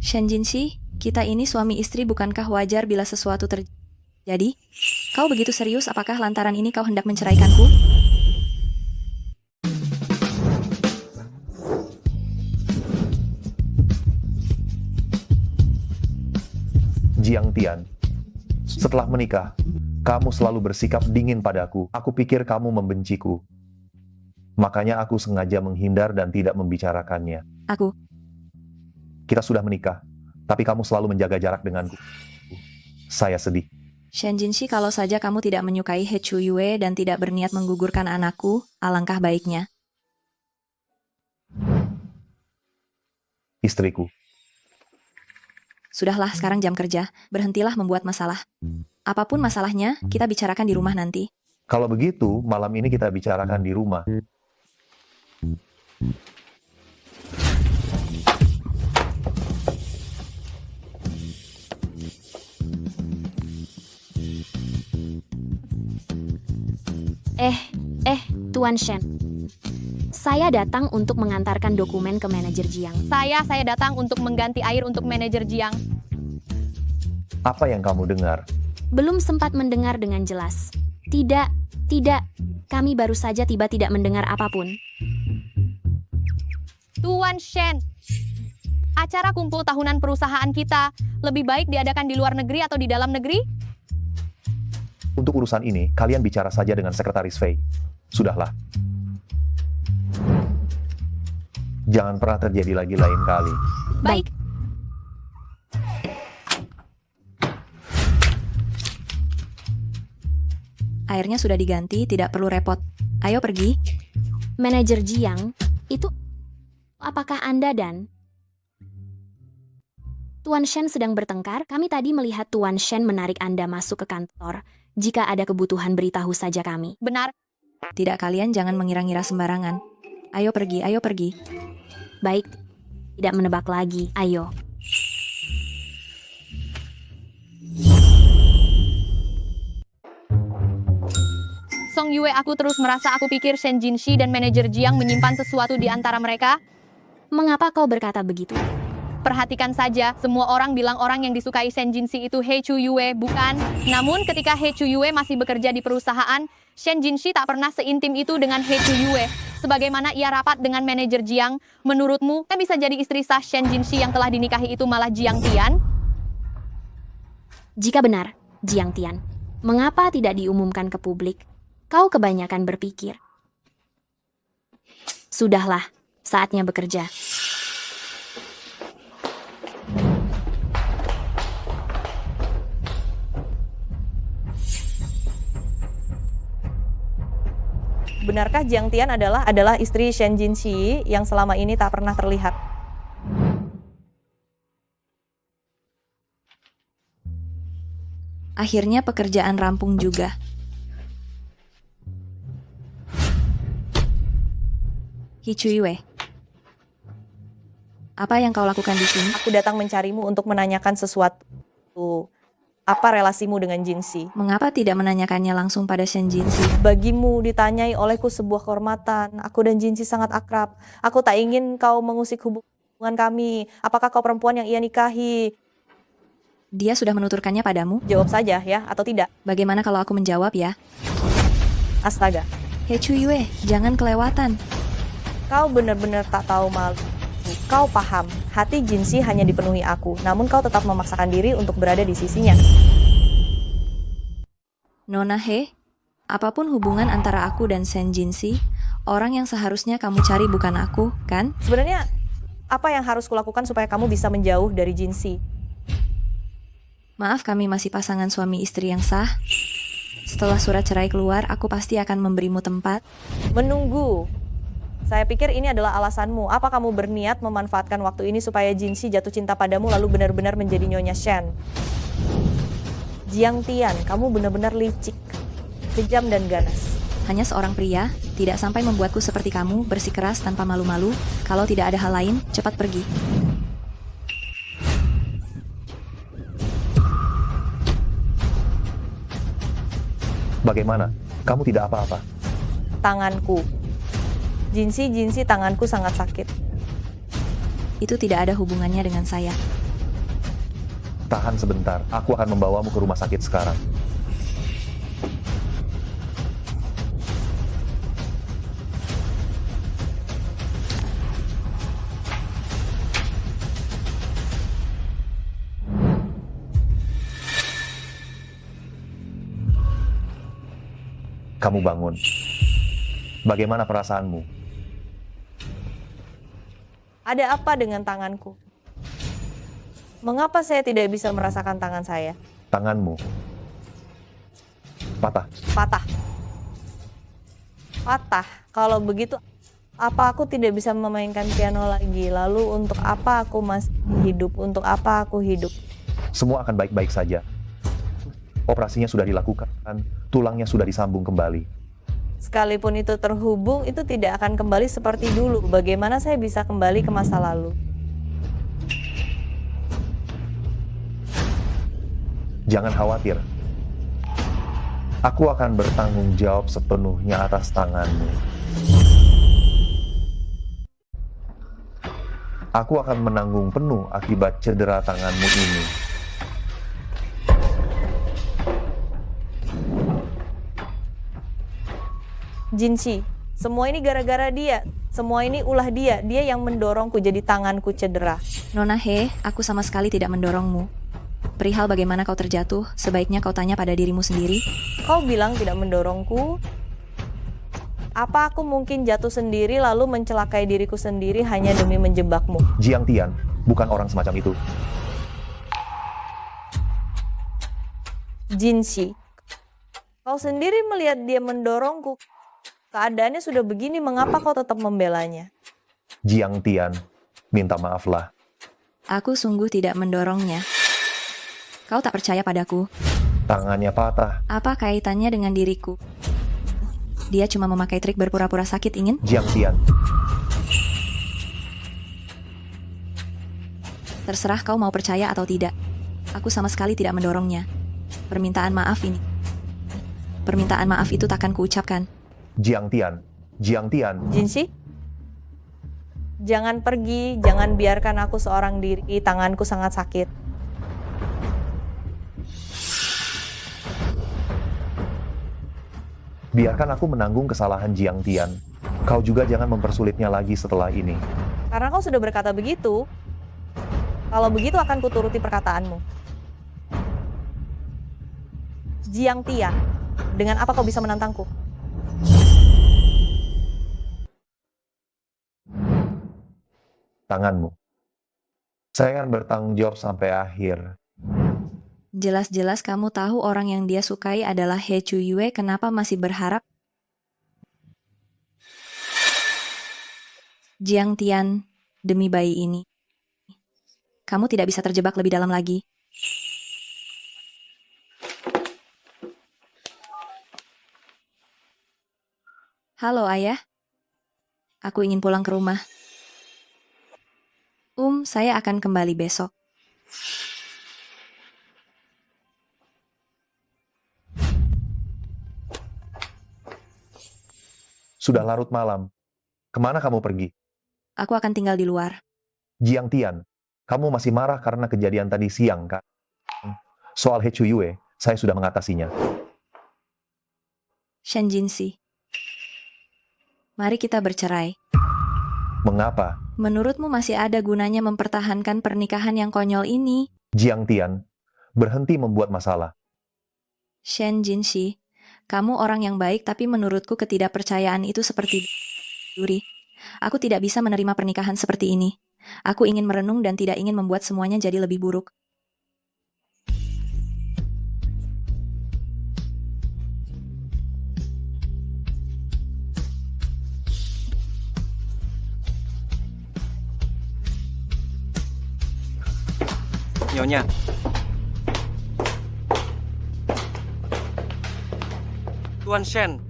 Shen Jinxi, kita ini suami istri, bukankah wajar bila sesuatu terjadi? Kau begitu serius, apakah lantaran ini kau hendak menceraikanku? Jiang Tian, setelah menikah, kamu selalu bersikap dingin padaku. Aku pikir kamu membenciku. Makanya aku sengaja menghindar dan tidak membicarakannya. Kita sudah menikah, tapi kamu selalu menjaga jarak denganku. Saya sedih. Shen Jinxi, kalau saja kamu tidak menyukai He Chu Yue dan tidak berniat menggugurkan anakku, alangkah baiknya. Istriku. Sudahlah, sekarang jam kerja. Berhentilah membuat masalah. Apapun masalahnya, kita bicarakan di rumah nanti. Kalau begitu, malam ini kita bicarakan di rumah. Tuan Shen. Saya datang untuk mengantarkan dokumen ke manajer Jiang. Saya datang untuk mengganti air untuk manajer Jiang. Apa yang kamu dengar? Belum sempat mendengar dengan jelas. Tidak. Kami baru saja tiba, tidak mendengar apapun. Tuan Shen, acara kumpul tahunan perusahaan kita lebih baik diadakan di luar negeri atau di dalam negeri? Untuk urusan ini, kalian bicara saja dengan Sekretaris Fei. Sudahlah. Jangan pernah terjadi lagi lain kali. Baik. Airnya sudah diganti, tidak perlu repot. Ayo pergi. Manajer Jiang, itu apakah Anda dan Tuan Shen sedang bertengkar? Kami tadi melihat Tuan Shen menarik Anda masuk ke kantor. Jika ada kebutuhan, beritahu saja kami. Benar. Tidak, kalian jangan mengira-ngira sembarangan. Ayo pergi. Baik, tidak menebak lagi. Ayo. Song Yue, aku terus merasa, aku pikir Shen Jinxi dan manajer Jiang menyimpan sesuatu di antara mereka. Mengapa kau berkata begitu? Perhatikan saja, semua orang bilang orang yang disukai Shen Jinxi itu He Chu Yue, bukan? Namun ketika He Chu Yue masih bekerja di perusahaan, Shen Jinxi tak pernah seintim itu dengan He Chu Yue. Sebagaimana ia rapat dengan manajer Jiang, menurutmu, kan bisa jadi istri sah Shen Jinxi yang telah dinikahi itu malah Jiang Tian? Jika benar, Jiang Tian, mengapa tidak diumumkan ke publik? Kau kebanyakan berpikir. Sudahlah, saatnya bekerja. Benarkah Jiang Tian adalah istri Shen Jinxi yang selama ini tak pernah terlihat? Akhirnya pekerjaan rampung juga. He Chu Yue, apa yang kau lakukan di sini? Aku datang mencarimu untuk menanyakan sesuatu. Apa relasimu dengan Jinxi? Mengapa tidak menanyakannya langsung pada Shen Jinxi? Bagimu ditanyai olehku sebuah kehormatan. Aku dan Jinxi sangat akrab. Aku tak ingin kau mengusik hubungan kami. Apakah kau perempuan yang ia nikahi? Dia sudah menuturkannya padamu? Jawab saja ya, atau tidak. Bagaimana kalau aku menjawab ya? Astaga. He Chu Yue, jangan kelewatan. Kau benar-benar tak tahu malu. Kau paham, hati Jinxi hanya dipenuhi aku, namun kau tetap memaksakan diri untuk berada di sisinya. Nona He, apapun hubungan antara aku dan Shen Jinxi, orang yang seharusnya kamu cari bukan aku, kan? Sebenarnya, apa yang harus kulakukan supaya kamu bisa menjauh dari Jinxi? Maaf, kami masih pasangan suami istri yang sah. Setelah surat cerai keluar, aku pasti akan memberimu tempat. Menunggu. Saya pikir ini adalah alasanmu. Apa kamu berniat memanfaatkan waktu ini supaya Jinxi jatuh cinta padamu lalu benar-benar menjadi Nyonya Shen? Jiang Tian, kamu benar-benar licik, kejam dan ganas. Hanya seorang pria, tidak sampai membuatku seperti kamu, bersikeras tanpa malu-malu. Kalau tidak ada hal lain, cepat pergi. Bagaimana? Kamu tidak apa-apa? Tanganku. Jinsi, tanganku sangat sakit. Itu tidak ada hubungannya dengan saya. Tahan sebentar, aku akan membawamu ke rumah sakit sekarang. Kamu bangun. Bagaimana perasaanmu? Ada apa dengan tanganku? Mengapa saya tidak bisa merasakan tangan saya? Tanganmu patah. Patah. Patah. Kalau begitu, apa aku tidak bisa memainkan piano lagi? Lalu untuk apa aku masih hidup? Untuk apa aku hidup? Semua akan baik-baik saja. Operasinya sudah dilakukan, tulangnya sudah disambung kembali. Sekalipun itu terhubung, itu tidak akan kembali seperti dulu. Bagaimana saya bisa kembali ke masa lalu? Jangan khawatir. Aku akan bertanggung jawab sepenuhnya atas tanganmu. Aku akan menanggung penuh akibat cedera tanganmu ini. Jinsi, semua ini gara-gara dia. Semua ini ulah dia. Dia yang mendorongku jadi tanganku cedera. Nona He, aku sama sekali tidak mendorongmu. Perihal bagaimana kau terjatuh, sebaiknya kau tanya pada dirimu sendiri. Kau bilang tidak mendorongku. Apa aku mungkin jatuh sendiri lalu mencelakai diriku sendiri hanya demi menjebakmu? Jiang Tian, bukan orang semacam itu. Jinsi, kau sendiri melihat dia mendorongku. Keadaannya sudah begini, mengapa kau tetap membelanya? Jiang Tian, minta maaflah. Aku sungguh tidak mendorongnya. Kau tak percaya padaku. Tangannya patah. Apa kaitannya dengan diriku? Dia cuma memakai trik berpura-pura sakit, ingin? Jiang Tian. Terserah kau mau percaya atau tidak. Aku sama sekali tidak mendorongnya. Permintaan maaf ini. Permintaan maaf itu takkan kuucapkan. Jiang Tian. Jiang Tian. Jinsi, jangan pergi, jangan biarkan aku seorang diri, tanganku sangat sakit. Biarkan aku menanggung kesalahan Jiang Tian. Kau juga jangan mempersulitnya lagi setelah ini. Karena kau sudah berkata begitu, kalau begitu akan kuturuti perkataanmu. Jiang Tian, dengan apa kau bisa menantangku? Tanganmu. Saya akan bertanggung jawab sampai akhir. Jelas-jelas kamu tahu orang yang dia sukai adalah He Chuyue, kenapa masih berharap? Jiang Tian, demi bayi ini. Kamu tidak bisa terjebak lebih dalam lagi. Halo ayah. Aku ingin pulang ke rumah. Saya akan kembali besok. Sudah larut malam. Kemana kamu pergi? Aku akan tinggal di luar. Jiang Tian, kamu masih marah karena kejadian tadi siang, kan? Soal He Chuyue, saya sudah mengatasinya. Shen Jinsi, mari kita bercerai. Mengapa? Menurutmu masih ada gunanya mempertahankan pernikahan yang konyol ini? Jiang Tian, berhenti membuat masalah. Shen Jinsi, kamu orang yang baik, tapi menurutku ketidakpercayaan itu seperti duri. Aku tidak bisa menerima pernikahan seperti ini. Aku ingin merenung dan tidak ingin membuat semuanya jadi lebih buruk. Nyonya. Tuan Shen,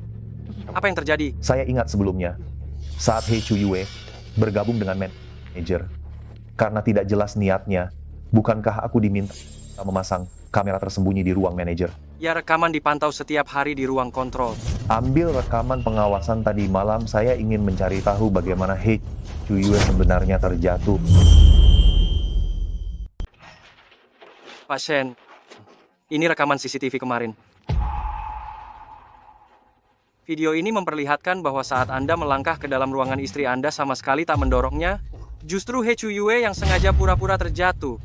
Apa yang terjadi? Saya ingat sebelumnya, saat He Chu Yue bergabung dengan manajer. Karena tidak jelas niatnya, bukankah aku diminta memasang kamera tersembunyi di ruang manajer? Ya, rekaman dipantau setiap hari di ruang kontrol. Ambil rekaman pengawasan tadi malam, saya ingin mencari tahu bagaimana He Chu Yue sebenarnya terjatuh. Pak Shen, ini rekaman CCTV kemarin. Video ini memperlihatkan bahwa saat Anda melangkah ke dalam ruangan istri Anda sama sekali tak mendorongnya, justru He Chu Yue yang sengaja pura-pura terjatuh.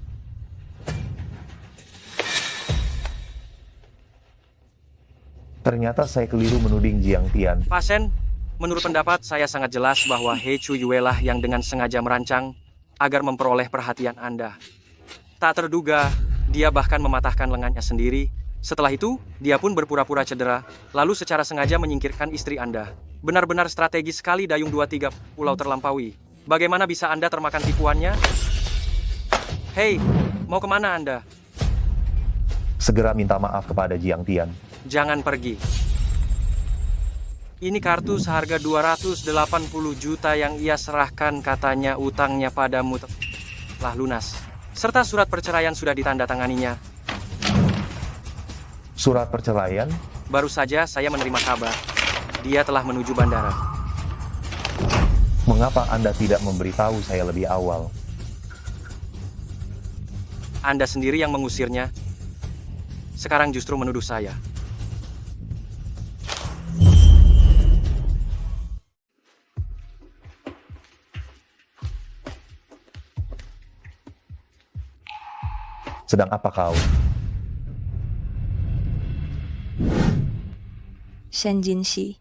Ternyata saya keliru menuding Jiang Tian. Pak Shen, menurut pendapat saya sangat jelas bahwa He Chu Yue lah yang dengan sengaja merancang agar memperoleh perhatian Anda. Tak terduga, dia bahkan mematahkan lengannya sendiri. Setelah itu, dia pun berpura-pura cedera, lalu secara sengaja menyingkirkan istri Anda. Benar-benar strategis sekali dayung 2-3 pulau terlampaui. Bagaimana bisa Anda termakan tipuannya? Hei, mau kemana Anda? Segera minta maaf kepada Jiang Tian. Jangan pergi. Ini kartu seharga 280 juta yang ia serahkan, katanya utangnya padamu telah lunas. Serta surat perceraian sudah ditandatanganinya. Surat perceraian? Baru saja saya menerima kabar. Dia telah menuju bandara. Mengapa Anda tidak memberitahu saya lebih awal? Anda sendiri yang mengusirnya. Sekarang justru menuduh saya. Sedang apa kau? Shen Jinxi.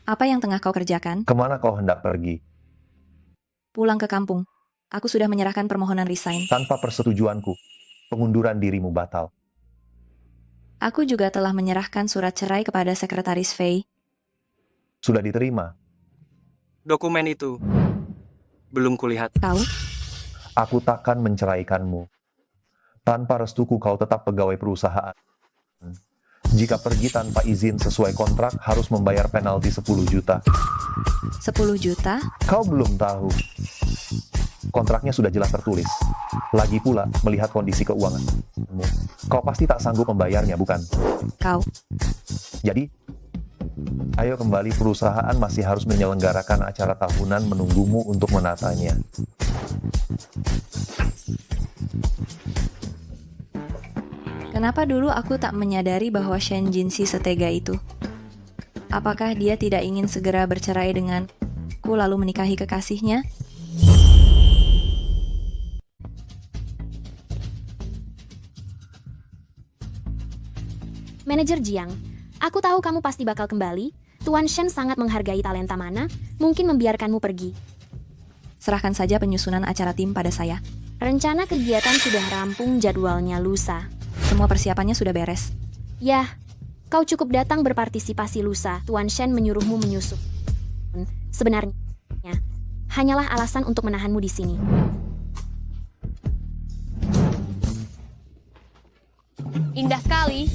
Apa yang tengah kau kerjakan? Kemana kau hendak pergi? Pulang ke kampung. Aku sudah menyerahkan permohonan resign. Tanpa persetujuanku, pengunduran dirimu batal. Aku juga telah menyerahkan surat cerai kepada Sekretaris Fei. Sudah diterima. Dokumen itu belum kulihat. Kau? Aku takkan menceraikanmu. Tanpa restuku kau tetap pegawai perusahaan. Jika pergi tanpa izin sesuai kontrak, harus membayar penalti 10 juta. 10 juta? Kau belum tahu. Kontraknya sudah jelas tertulis. Lagi pula, melihat kondisi keuanganmu, kau pasti tak sanggup membayarnya, bukan? Kau. Jadi, ayo kembali, perusahaan masih harus menyelenggarakan acara tahunan menunggumu untuk menatanya. Kenapa dulu aku tak menyadari bahwa Shen Jinxi setega itu? Apakah dia tidak ingin segera bercerai denganku lalu menikahi kekasihnya? Manajer Jiang, aku tahu kamu pasti bakal kembali. Tuan Shen sangat menghargai talenta mana, mungkin membiarkanmu pergi. Serahkan saja penyusunan acara tim pada saya. Rencana kegiatan sudah rampung, jadwalnya lusa. Semua persiapannya sudah beres. Yah, kau cukup datang berpartisipasi lusa. Tuan Shen menyuruhmu menyusun. Sebenarnya, hanyalah alasan untuk menahanmu di sini. Indah sekali.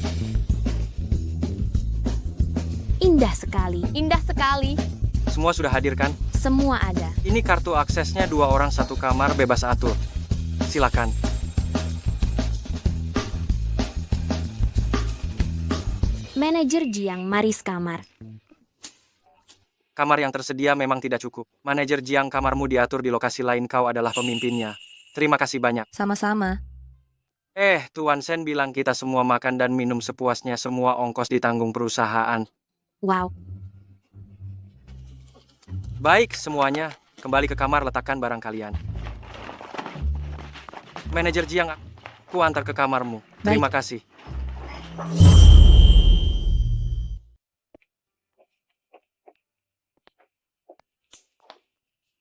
Indah sekali. Indah sekali. Semua sudah hadir kan? Semua ada. Ini kartu aksesnya 2 orang 1 kamar bebas atur. Silakan. Manajer Jiang, maris kamar. Kamar yang tersedia memang tidak cukup. Manajer Jiang, kamarmu diatur di lokasi lain, kau adalah pemimpinnya. Terima kasih banyak. Sama-sama. Tuan Shen bilang kita semua makan dan minum sepuasnya, semua ongkos ditanggung perusahaan. Wow. Baik, semuanya. Kembali ke kamar, letakkan barang kalian. Manajer Jiang, aku antar ke kamarmu. Terima kasih.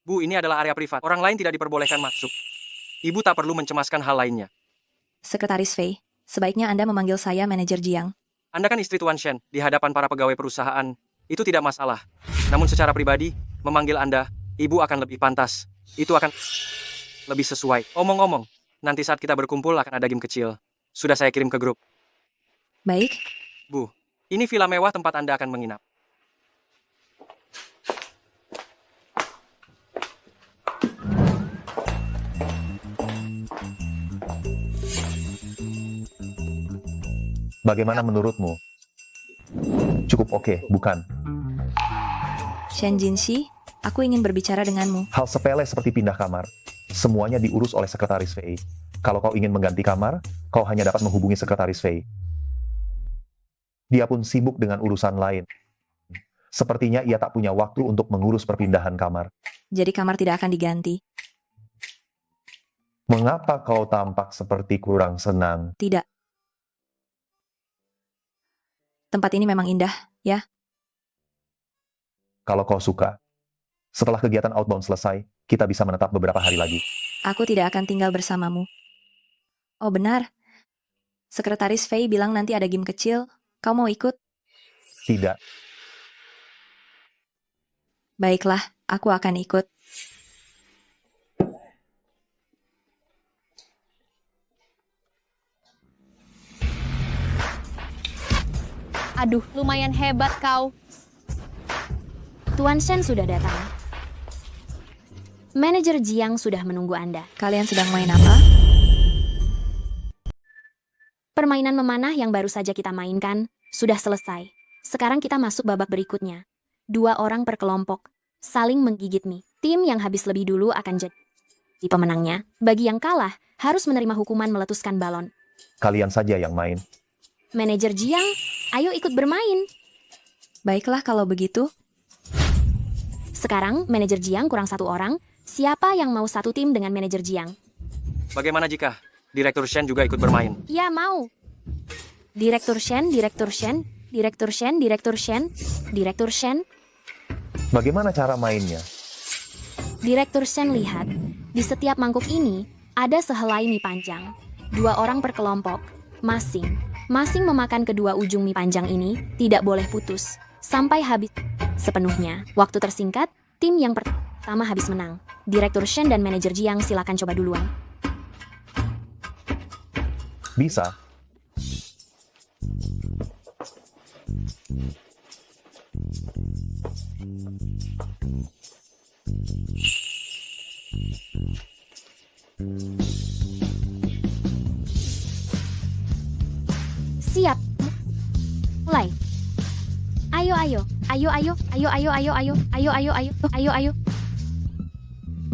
Bu, ini adalah area privat. Orang lain tidak diperbolehkan masuk. Ibu tak perlu mencemaskan hal lainnya. Sekretaris Fei, sebaiknya Anda memanggil saya Manajer Jiang. Anda kan istri Tuan Shen. Di hadapan para pegawai perusahaan, itu tidak masalah. Namun secara pribadi, memanggil Anda, Ibu akan lebih pantas. Itu akan lebih sesuai. Omong-omong, nanti saat kita berkumpul akan ada game kecil. Sudah saya kirim ke grup. Baik. Bu, Ini villa mewah tempat Anda akan menginap. Bagaimana menurutmu? Cukup oke, bukan? Shen Jinxi, aku ingin berbicara denganmu. Hal sepele seperti pindah kamar, semuanya diurus oleh sekretaris Fei. Kalau kau ingin mengganti kamar, kau hanya dapat menghubungi sekretaris Fei. Dia pun sibuk dengan urusan lain. Sepertinya ia tak punya waktu untuk mengurus perpindahan kamar. Jadi kamar tidak akan diganti. Mengapa kau tampak seperti kurang senang? Tidak. Tempat ini memang indah, ya? Kalau kau suka. Setelah kegiatan outbound selesai, kita bisa menetap beberapa hari lagi. Aku tidak akan tinggal bersamamu. Oh benar. Sekretaris Fei bilang nanti ada game kecil. Kau mau ikut? Tidak. Baiklah, aku akan ikut. Aduh, lumayan hebat kau. Tuan Shen sudah datang. Manajer Jiang sudah menunggu Anda. Kalian sedang main apa? Permainan memanah yang baru saja kita mainkan sudah selesai. Sekarang kita masuk babak berikutnya. 2 orang per kelompok, saling menggigit mie. Tim yang habis lebih dulu akan jadi pemenangnya. Bagi yang kalah, harus menerima hukuman meletuskan balon. Kalian saja yang main. Manajer Jiang, ayo ikut bermain. Baiklah kalau begitu. Sekarang manajer Jiang kurang 1 orang. Siapa yang mau satu tim dengan manajer Jiang? Bagaimana jika Direktur Shen juga ikut bermain? Ya mau. Direktur Shen, Direktur Shen, Direktur Shen, Direktur Shen, Direktur Shen. Bagaimana cara mainnya? Direktur Shen lihat, di setiap mangkuk ini ada sehelai mie panjang. 2 orang per kelompok, masing memakan kedua ujung mie panjang ini, tidak boleh putus, sampai habis sepenuhnya. Waktu tersingkat, tim yang pertama habis menang. Direktur Shen dan manajer Jiang silakan coba duluan. Bisa. Siap. Mulai. Ayo.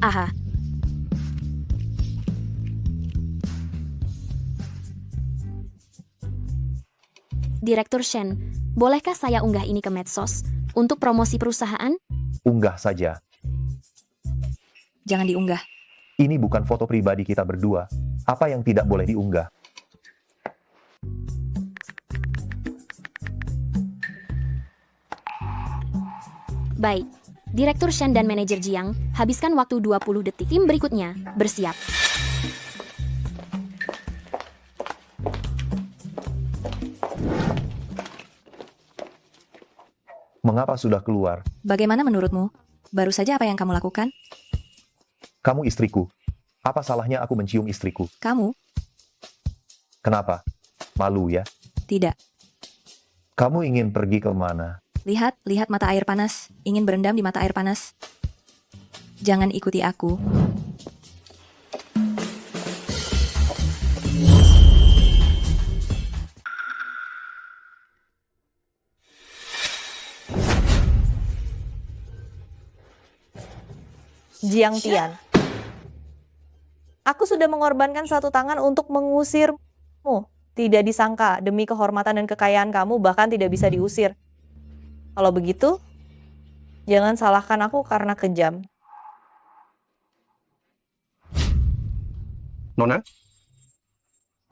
Aha. Direktur Shen, bolehkah saya unggah ini ke medsos untuk promosi perusahaan? Unggah saja. Jangan diunggah. Ini bukan foto pribadi kita berdua. Apa yang tidak boleh diunggah? Baik. Direktur Shen dan manajer Jiang, habiskan waktu 20 detik. Tim berikutnya, bersiap. Mengapa sudah keluar? Bagaimana menurutmu? Baru saja apa yang kamu lakukan? Kamu istriku. Apa salahnya aku mencium istriku? Kamu? Kenapa? Malu ya? Tidak. Kamu ingin pergi ke mana? Lihat mata air panas. Ingin berendam di mata air panas. Jangan ikuti aku. Jiang Tian. Aku sudah mengorbankan satu tangan untuk mengusirmu. Tidak disangka, demi kehormatan dan kekayaan kamu bahkan tidak bisa diusir. Kalau begitu, jangan salahkan aku karena kejam. Nona?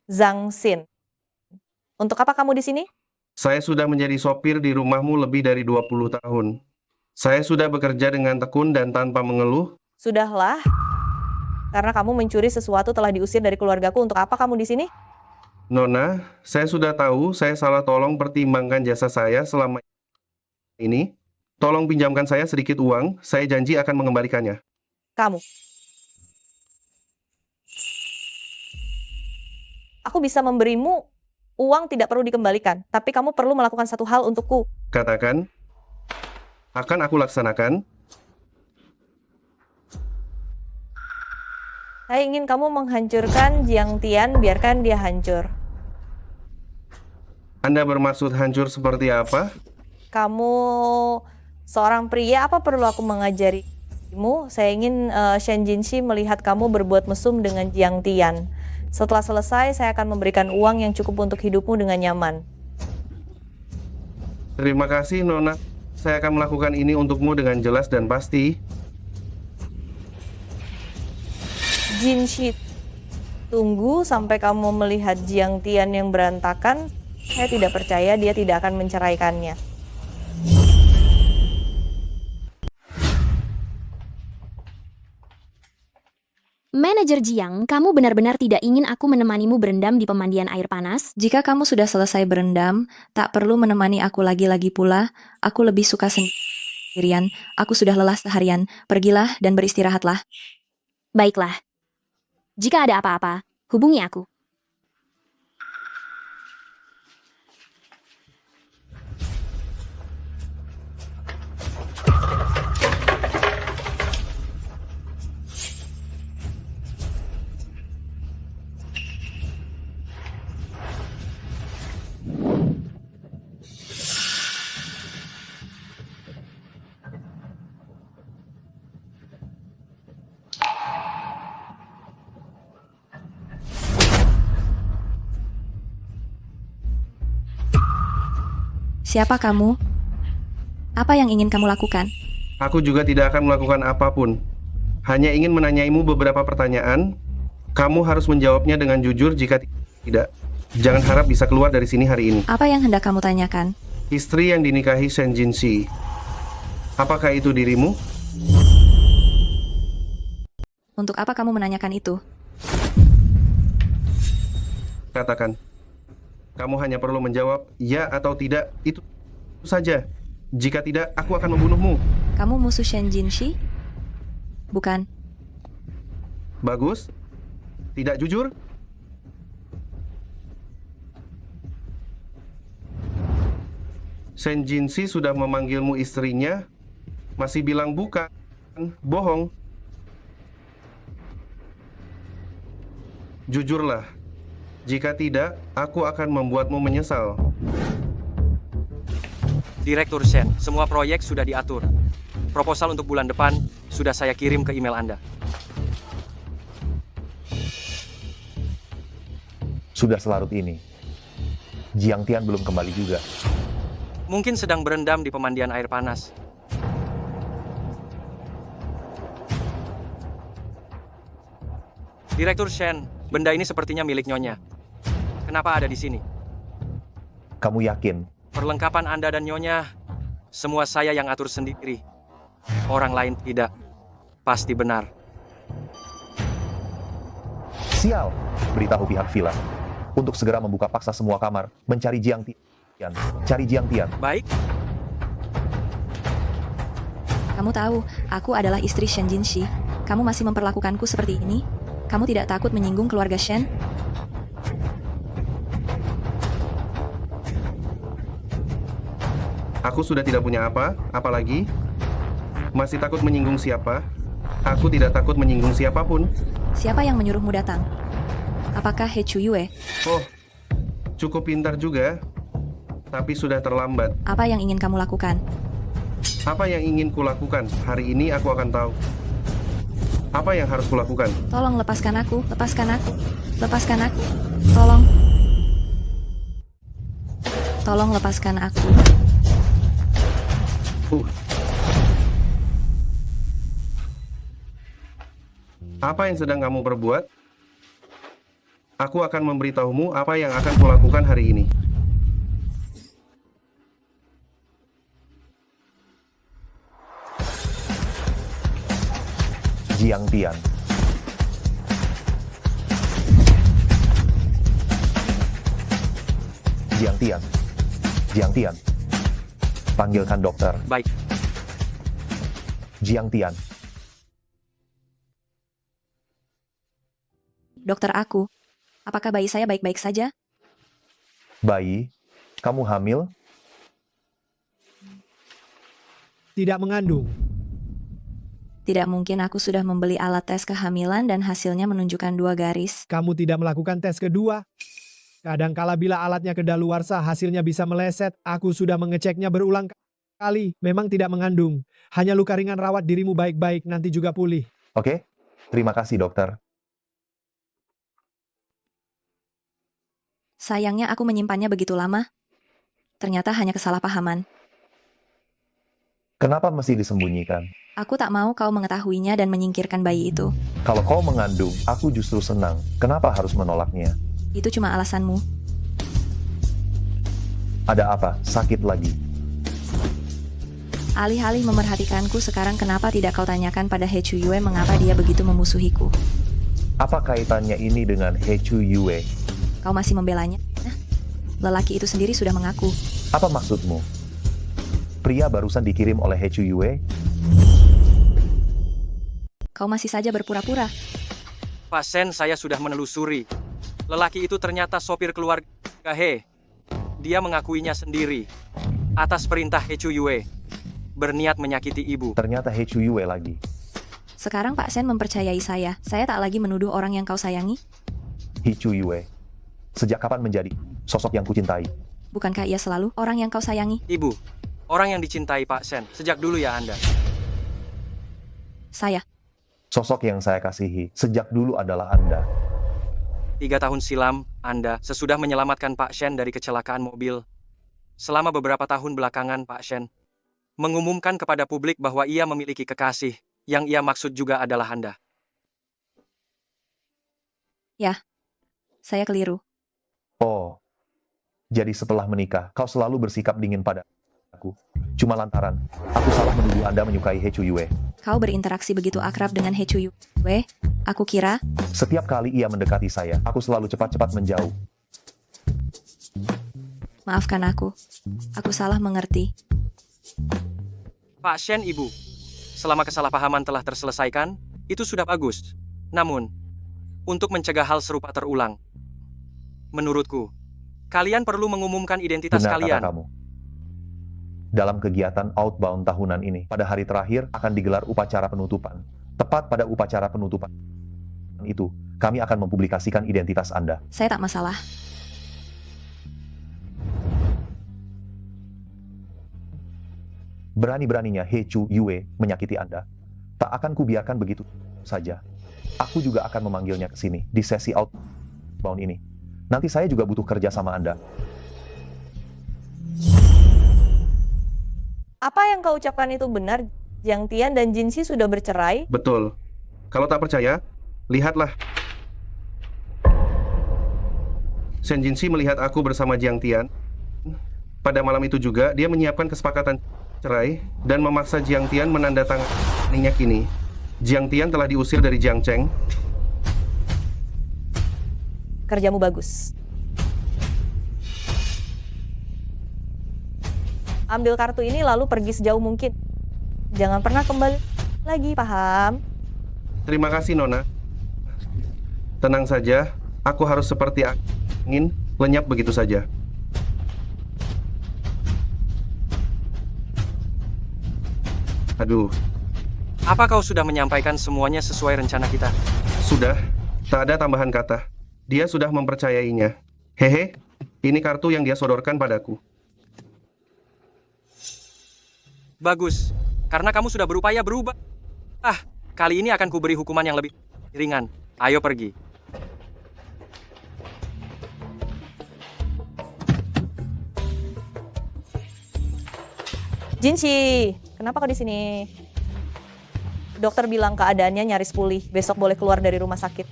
Zhang Xin. Untuk apa kamu di sini? Saya sudah menjadi sopir di rumahmu lebih dari 20 tahun. Saya sudah bekerja dengan tekun dan tanpa mengeluh. Sudahlah. Karena kamu mencuri sesuatu telah diusir dari keluargaku. Untuk apa kamu di sini? Nona, saya sudah tahu saya salah, tolong pertimbangkan jasa saya selama ini. Tolong pinjamkan saya sedikit uang, saya janji akan mengembalikannya. Kamu. Aku bisa memberimu Uang tidak perlu dikembalikan, tapi kamu perlu melakukan satu hal untukku. Katakan. Akan aku laksanakan. Saya ingin kamu menghancurkan Jiang Tian, biarkan dia hancur. Anda bermaksud hancur seperti apa? Kamu seorang pria, apa perlu aku mengajarimu? Saya ingin Shen Jinshi melihat kamu berbuat mesum dengan Jiang Tian. Setelah selesai, saya akan memberikan uang yang cukup untuk hidupmu dengan nyaman. Terima kasih, Nona. Saya akan melakukan ini untukmu dengan jelas dan pasti. Jinshi, tunggu sampai kamu melihat Jiang Tian yang berantakan. Saya tidak percaya dia tidak akan menceraikannya. Manajer Jiang, kamu benar-benar tidak ingin aku menemanimu berendam di pemandian air panas? Jika kamu sudah selesai berendam, tak perlu menemani aku lagi-lagi pula. Aku lebih suka sendirian. Aku sudah lelah seharian. Pergilah dan beristirahatlah. Baiklah. Jika ada apa-apa, hubungi aku. Siapa kamu? Apa yang ingin kamu lakukan? Aku juga tidak akan melakukan apapun. Hanya ingin menanyaimu beberapa pertanyaan. Kamu harus menjawabnya dengan jujur. Jika tidak, jangan harap bisa keluar dari sini hari ini. Apa yang hendak kamu tanyakan? Istri yang dinikahi Shen Jinshi. Apakah itu dirimu? Untuk apa kamu menanyakan itu? Katakan. Kamu hanya perlu menjawab ya atau tidak, itu saja. Jika tidak, aku akan membunuhmu. Kamu musuh Shen Jinshi? Bukan. Bagus. Tidak jujur? Shen Jinshi sudah memanggilmu istrinya, masih bilang bukan. Bohong. Jujurlah. Jika tidak, aku akan membuatmu menyesal. Direktur Shen, semua proyek sudah diatur. Proposal untuk bulan depan sudah saya kirim ke email Anda. Sudah selarut ini. Jiang Tian belum kembali juga. Mungkin sedang berendam di pemandian air panas. Direktur Shen, benda ini sepertinya milik Nyonya. Kenapa ada di sini? Kamu yakin? Perlengkapan Anda dan Nyonya, semua saya yang atur sendiri. Orang lain tidak. Pasti benar. Sial! Beritahu pihak villa untuk segera membuka paksa semua kamar, mencari Jiang Tian. Cari Jiang Tian. Baik. Kamu tahu, aku adalah istri Shen Jinshi. Kamu masih memperlakukanku seperti ini? Kamu tidak takut menyinggung keluarga Shen? Aku sudah tidak punya apa, apalagi? Masih takut menyinggung siapa? Aku tidak takut menyinggung siapapun. Siapa yang menyuruhmu datang? Apakah He Chuyue? Oh, cukup pintar juga. Tapi sudah terlambat. Apa yang ingin kamu lakukan? Apa yang ingin kulakukan? Hari ini aku akan tahu. Apa yang harus kulakukan? Tolong lepaskan aku, lepaskan aku, lepaskan aku. Tolong. Tolong lepaskan aku. Apa yang sedang kamu perbuat? Aku akan memberitahumu apa yang akan kulakukan hari ini. Jiang Tian. Jiang Tian. Jiang Tian. Panggilkan dokter. Baik. Jiang Tian. Dokter aku, apakah bayi saya baik-baik saja? Bayi, kamu hamil? Tidak mengandung. Tidak mungkin, aku sudah membeli alat tes kehamilan dan hasilnya menunjukkan 2 garis. Kamu tidak melakukan tes kedua. Kadangkala bila alatnya kedaluarsa hasilnya bisa meleset. Aku sudah mengeceknya berulang kali. Memang tidak mengandung. Hanya luka ringan, rawat dirimu baik-baik, nanti juga pulih. Oke, terima kasih dokter. Sayangnya aku menyimpannya begitu lama. Ternyata hanya kesalahpahaman. Kenapa mesti disembunyikan? Aku tak mau kau mengetahuinya dan menyingkirkan bayi itu. Kalau kau mengandung, aku justru senang. Kenapa harus menolaknya? Itu cuma alasanmu. Ada apa? Sakit lagi? Alih-alih memerhatikanku sekarang, kenapa tidak kau tanyakan pada He Chuyue mengapa dia begitu memusuhiku? Apa kaitannya ini dengan He Chuyue? Kau masih membelanya? Nah, lelaki itu sendiri sudah mengaku. Apa maksudmu? Pria barusan dikirim oleh He Chuyue? Kau masih saja berpura-pura. Pak Shen, saya sudah menelusuri. Lelaki itu ternyata sopir keluarga He. Dia mengakuinya sendiri. Atas perintah He Chuyue. Berniat menyakiti ibu. Ternyata He Chuyue lagi. Sekarang Pak Shen mempercayai saya. Saya tak lagi menuduh orang yang kau sayangi. He Chuyue. Sejak kapan menjadi sosok yang kucintai? Bukankah ia selalu orang yang kau sayangi? Ibu, orang yang dicintai Pak Shen. Sejak dulu ya Anda. Saya. Sosok yang saya kasihi sejak dulu adalah Anda. 3 tahun silam, Anda sesudah menyelamatkan Pak Shen dari kecelakaan mobil. Selama beberapa tahun belakangan, Pak Shen mengumumkan kepada publik bahwa ia memiliki kekasih, yang ia maksud juga adalah Anda. Ya, saya keliru. Oh, jadi setelah menikah, kau selalu bersikap dingin pada aku. Cuma lantaran aku salah menuduh Anda menyukai He Chuyue. Kau berinteraksi begitu akrab dengan He Chuyue. Aku kira setiap kali ia mendekati saya, aku selalu cepat-cepat menjauh. Maafkan aku. Aku salah mengerti. Pak Shen, Ibu, selama kesalahpahaman telah terselesaikan, itu sudah bagus. Namun, untuk mencegah hal serupa terulang, menurutku, kalian perlu mengumumkan identitas Benar kalian. kata kamu. Dalam kegiatan outbound tahunan ini, pada hari terakhir akan digelar upacara penutupan. Tepat pada upacara penutupan itu, kami akan mempublikasikan identitas Anda. Saya tak masalah. Berani-beraninya He Chuyue menyakiti Anda. Tak akan kubiarkan begitu saja. Aku juga akan memanggilnya ke sini di sesi outbound ini. Nanti saya juga butuh kerja sama Anda. Apa yang kau ucapkan itu benar? Jiang Tian dan Jin Xi sudah bercerai? Betul. Kalau tak percaya, lihatlah. Shen Jinxi melihat aku bersama Jiang Tian. Pada malam itu juga, dia menyiapkan kesepakatan cerai dan memaksa Jiang Tian menandatanganinya kini. Jiang Tian telah diusir dari Jiangcheng. Kerjamu bagus. Ambil kartu ini lalu pergi sejauh mungkin. Jangan pernah kembali lagi, paham? Terima kasih, Nona. Tenang saja, aku harus seperti angin, lenyap begitu saja. Aduh. Apa kau sudah menyampaikan semuanya sesuai rencana kita? Sudah, tak ada tambahan kata. Dia sudah mempercayainya. Hehe, ini kartu yang dia sodorkan padaku. Bagus, karena kamu sudah berupaya berubah. Kali ini akan kuberi hukuman yang lebih ringan. Ayo pergi. Jinxi, kenapa kau di sini? Dokter bilang keadaannya nyaris pulih. Besok boleh keluar dari rumah sakit.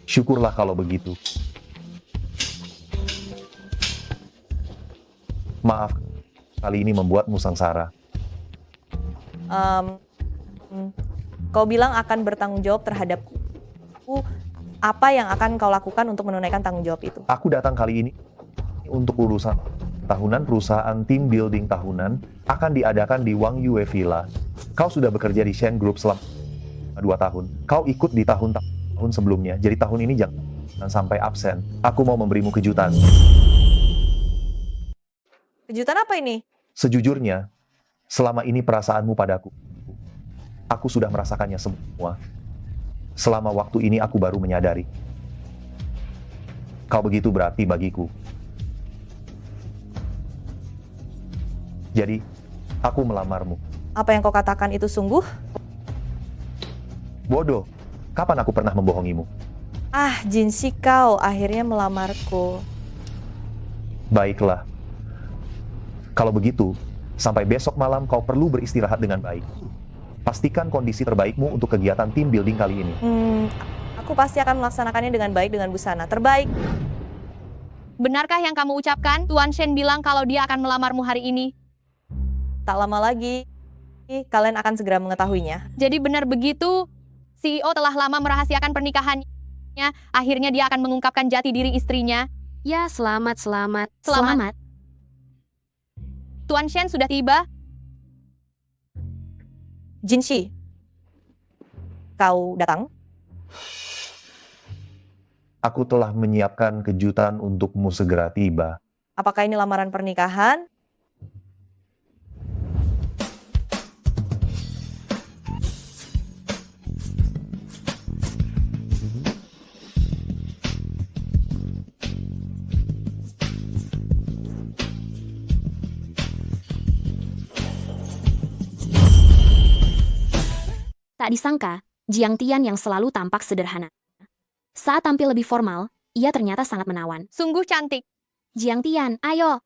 Syukurlah kalau begitu. Maaf, kali ini membuatmu sengsara. Kau bilang akan bertanggung jawab terhadapku. Apa yang akan kau lakukan untuk menunaikan tanggung jawab itu? Aku datang kali ini untuk urusan tahunan perusahaan team building tahunan akan diadakan di Wang Yue Villa. Kau sudah bekerja di Shen Group selama 2 tahun. Kau ikut di tahun sebelumnya, jadi tahun ini jangan sampai absen. Aku mau memberimu kejutan. Kejutan apa ini? Sejujurnya, selama ini perasaanmu padaku, aku sudah merasakannya semua. Selama waktu ini aku baru menyadari. Kau begitu berarti bagiku. Jadi, aku melamarmu. Apa yang kau katakan itu sungguh? Bodoh, kapan aku pernah membohongimu? Ah, Jinsi, kau akhirnya melamarku. Baiklah. Kalau begitu, sampai besok malam kau perlu beristirahat dengan baik. Pastikan kondisi terbaikmu untuk kegiatan team building kali ini. Aku pasti akan melaksanakannya dengan baik dengan busana terbaik. Benarkah yang kamu ucapkan? Tuan Shen bilang kalau dia akan melamarmu hari ini. Tak lama lagi, kalian akan segera mengetahuinya. Jadi benar begitu, CEO telah lama merahasiakan pernikahannya. Akhirnya dia akan mengungkapkan jati diri istrinya. Ya, selamat. Tuan Shen sudah tiba. Jinshi, kau datang? Aku telah menyiapkan kejutan untukmu segera tiba. Apakah ini lamaran pernikahan? Tak disangka, Jiang Tian yang selalu tampak sederhana. Saat tampil lebih formal, ia ternyata sangat menawan. Sungguh cantik. Jiang Tian, ayo.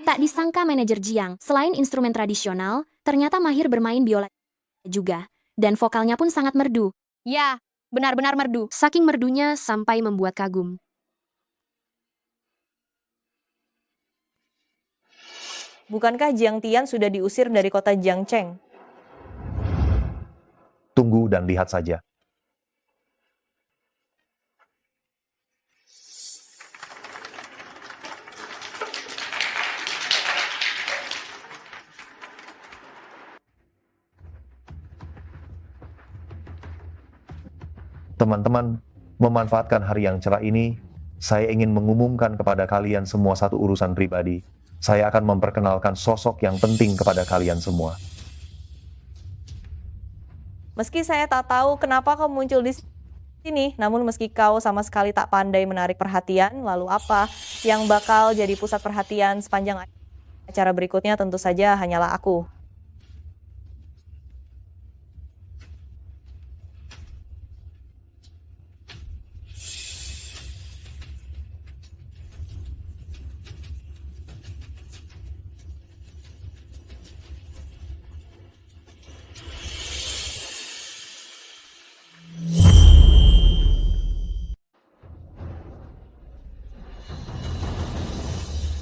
Tak disangka manajer Jiang, selain instrumen tradisional, ternyata mahir bermain biola juga. Dan vokalnya pun sangat merdu. Ya, benar-benar merdu. Saking merdunya sampai membuat kagum. Bukankah Jiang Tian sudah diusir dari kota Jiangcheng? Tunggu dan lihat saja. Teman-teman, memanfaatkan hari yang cerah ini, saya ingin mengumumkan kepada kalian semua satu urusan pribadi. Saya akan memperkenalkan sosok yang penting kepada kalian semua. Meski saya tak tahu kenapa kau muncul di sini, namun meski kau sama sekali tak pandai menarik perhatian, lalu apa yang bakal jadi pusat perhatian sepanjang acara berikutnya tentu saja hanyalah aku.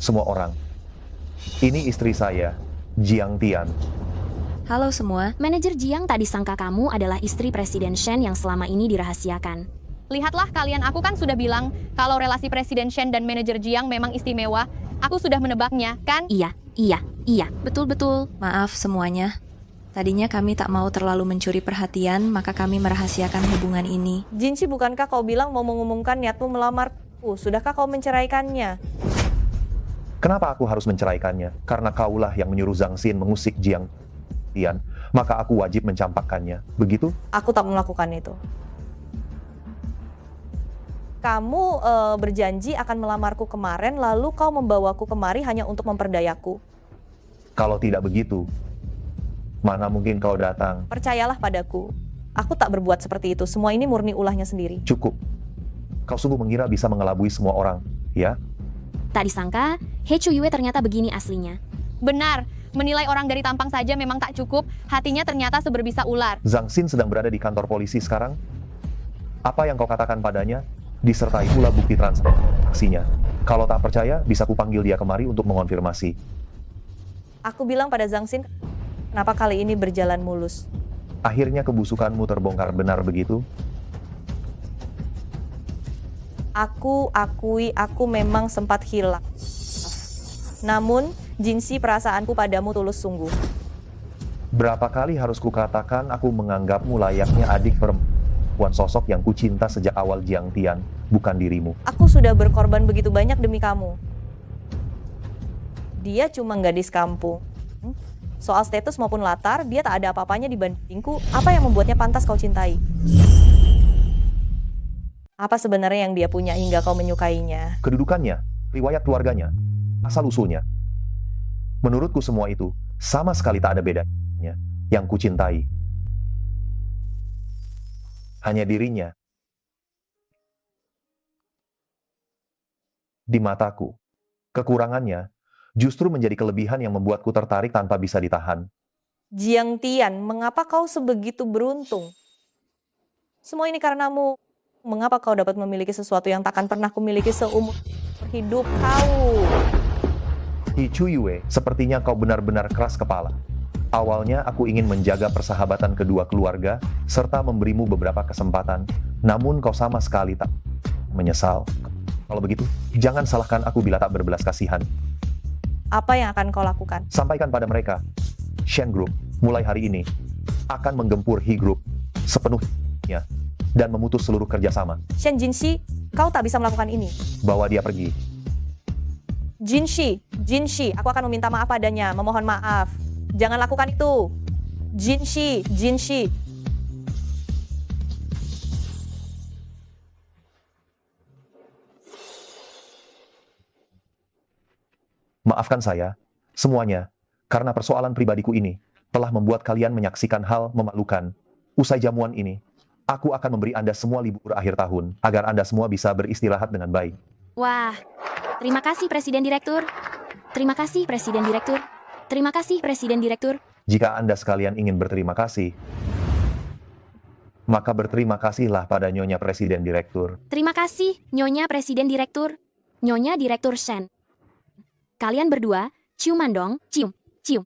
Semua orang. Ini istri saya, Jiang Tian. Halo semua. Manajer Jiang tak disangka kamu adalah istri Presiden Shen yang selama ini dirahasiakan. Lihatlah kalian, aku kan sudah bilang kalau relasi Presiden Shen dan manajer Jiang memang istimewa. Aku sudah menebaknya, kan? Iya, betul-betul. Maaf semuanya. Tadinya kami tak mau terlalu mencuri perhatian, maka kami merahasiakan hubungan ini. Jinshi, bukankah kau bilang mau mengumumkan niatmu melamarku? Sudahkah kau menceraikannya? Kenapa aku harus menceraikannya? Karena kaulah yang menyuruh Zhang Xin mengusik Jiang Tian, maka aku wajib mencampakkannya. Begitu? Aku tak melakukan itu. Kamu berjanji akan melamarku kemarin, lalu kau membawaku kemari hanya untuk memperdayaku. Kalau tidak begitu, mana mungkin kau datang? Percayalah padaku, aku tak berbuat seperti itu. Semua ini murni ulahnya sendiri. Cukup. Kau sungguh mengira bisa mengelabui semua orang, ya? Tak disangka, He Chuyue ternyata begini aslinya. Benar, menilai orang dari tampang saja memang tak cukup, hatinya ternyata seberbisa ular. Zhang Xin sedang berada di kantor polisi sekarang. Apa yang kau katakan padanya, disertai pula bukti transaksinya. Kalau tak percaya, bisa kupanggil dia kemari untuk mengonfirmasi. Aku bilang pada Zhang Xin, kenapa kali ini berjalan mulus? Akhirnya kebusukanmu terbongkar, benar begitu? Aku akui aku memang sempat hilang. Namun, Jinshi, perasaanku padamu tulus sungguh. Berapa kali harus kukatakan aku menganggapmu layaknya adik perempuan sosok yang kucinta sejak awal Jiang Tian, bukan dirimu. Aku sudah berkorban begitu banyak demi kamu. Dia cuma gadis kampung. Soal status maupun latar, dia tak ada apa-apanya dibandingku. Apa yang membuatnya pantas kau cintai? Apa sebenarnya yang dia punya hingga kau menyukainya? Kedudukannya, riwayat keluarganya, asal-usulnya. Menurutku semua itu sama sekali tak ada bedanya. Yang kucintai hanya dirinya. Di mataku, kekurangannya justru menjadi kelebihan yang membuatku tertarik tanpa bisa ditahan. Jiang Tian, mengapa kau sebegitu beruntung? Semua ini karenamu. Mengapa kau dapat memiliki sesuatu yang takkan pernah kumiliki seumur hidup kau? He Chuyue, sepertinya kau benar-benar keras kepala. Awalnya aku ingin menjaga persahabatan kedua keluarga, serta memberimu beberapa kesempatan, namun kau sama sekali tak menyesal. Kalau begitu, jangan salahkan aku bila tak berbelas kasihan. Apa yang akan kau lakukan? Sampaikan pada mereka, Shen Group, mulai hari ini, akan menggempur He Group sepenuhnya, dan memutus seluruh kerjasama. Shen Jinshi, kau tak bisa melakukan ini. Bawa dia pergi. Jinshi, aku akan meminta maaf padanya, memohon maaf. Jangan lakukan itu. Jinshi. Maafkan saya, semuanya, karena persoalan pribadiku ini telah membuat kalian menyaksikan hal memalukan. Usai jamuan ini, aku akan memberi Anda semua libur akhir tahun, agar Anda semua bisa beristirahat dengan baik. Wah, terima kasih Presiden Direktur. Terima kasih Presiden Direktur. Terima kasih Presiden Direktur. Jika Anda sekalian ingin berterima kasih, maka berterima kasihlah pada Nyonya Presiden Direktur. Terima kasih, Nyonya Presiden Direktur. Nyonya Direktur Shen. Kalian berdua, ciuman dong. Cium. Cium.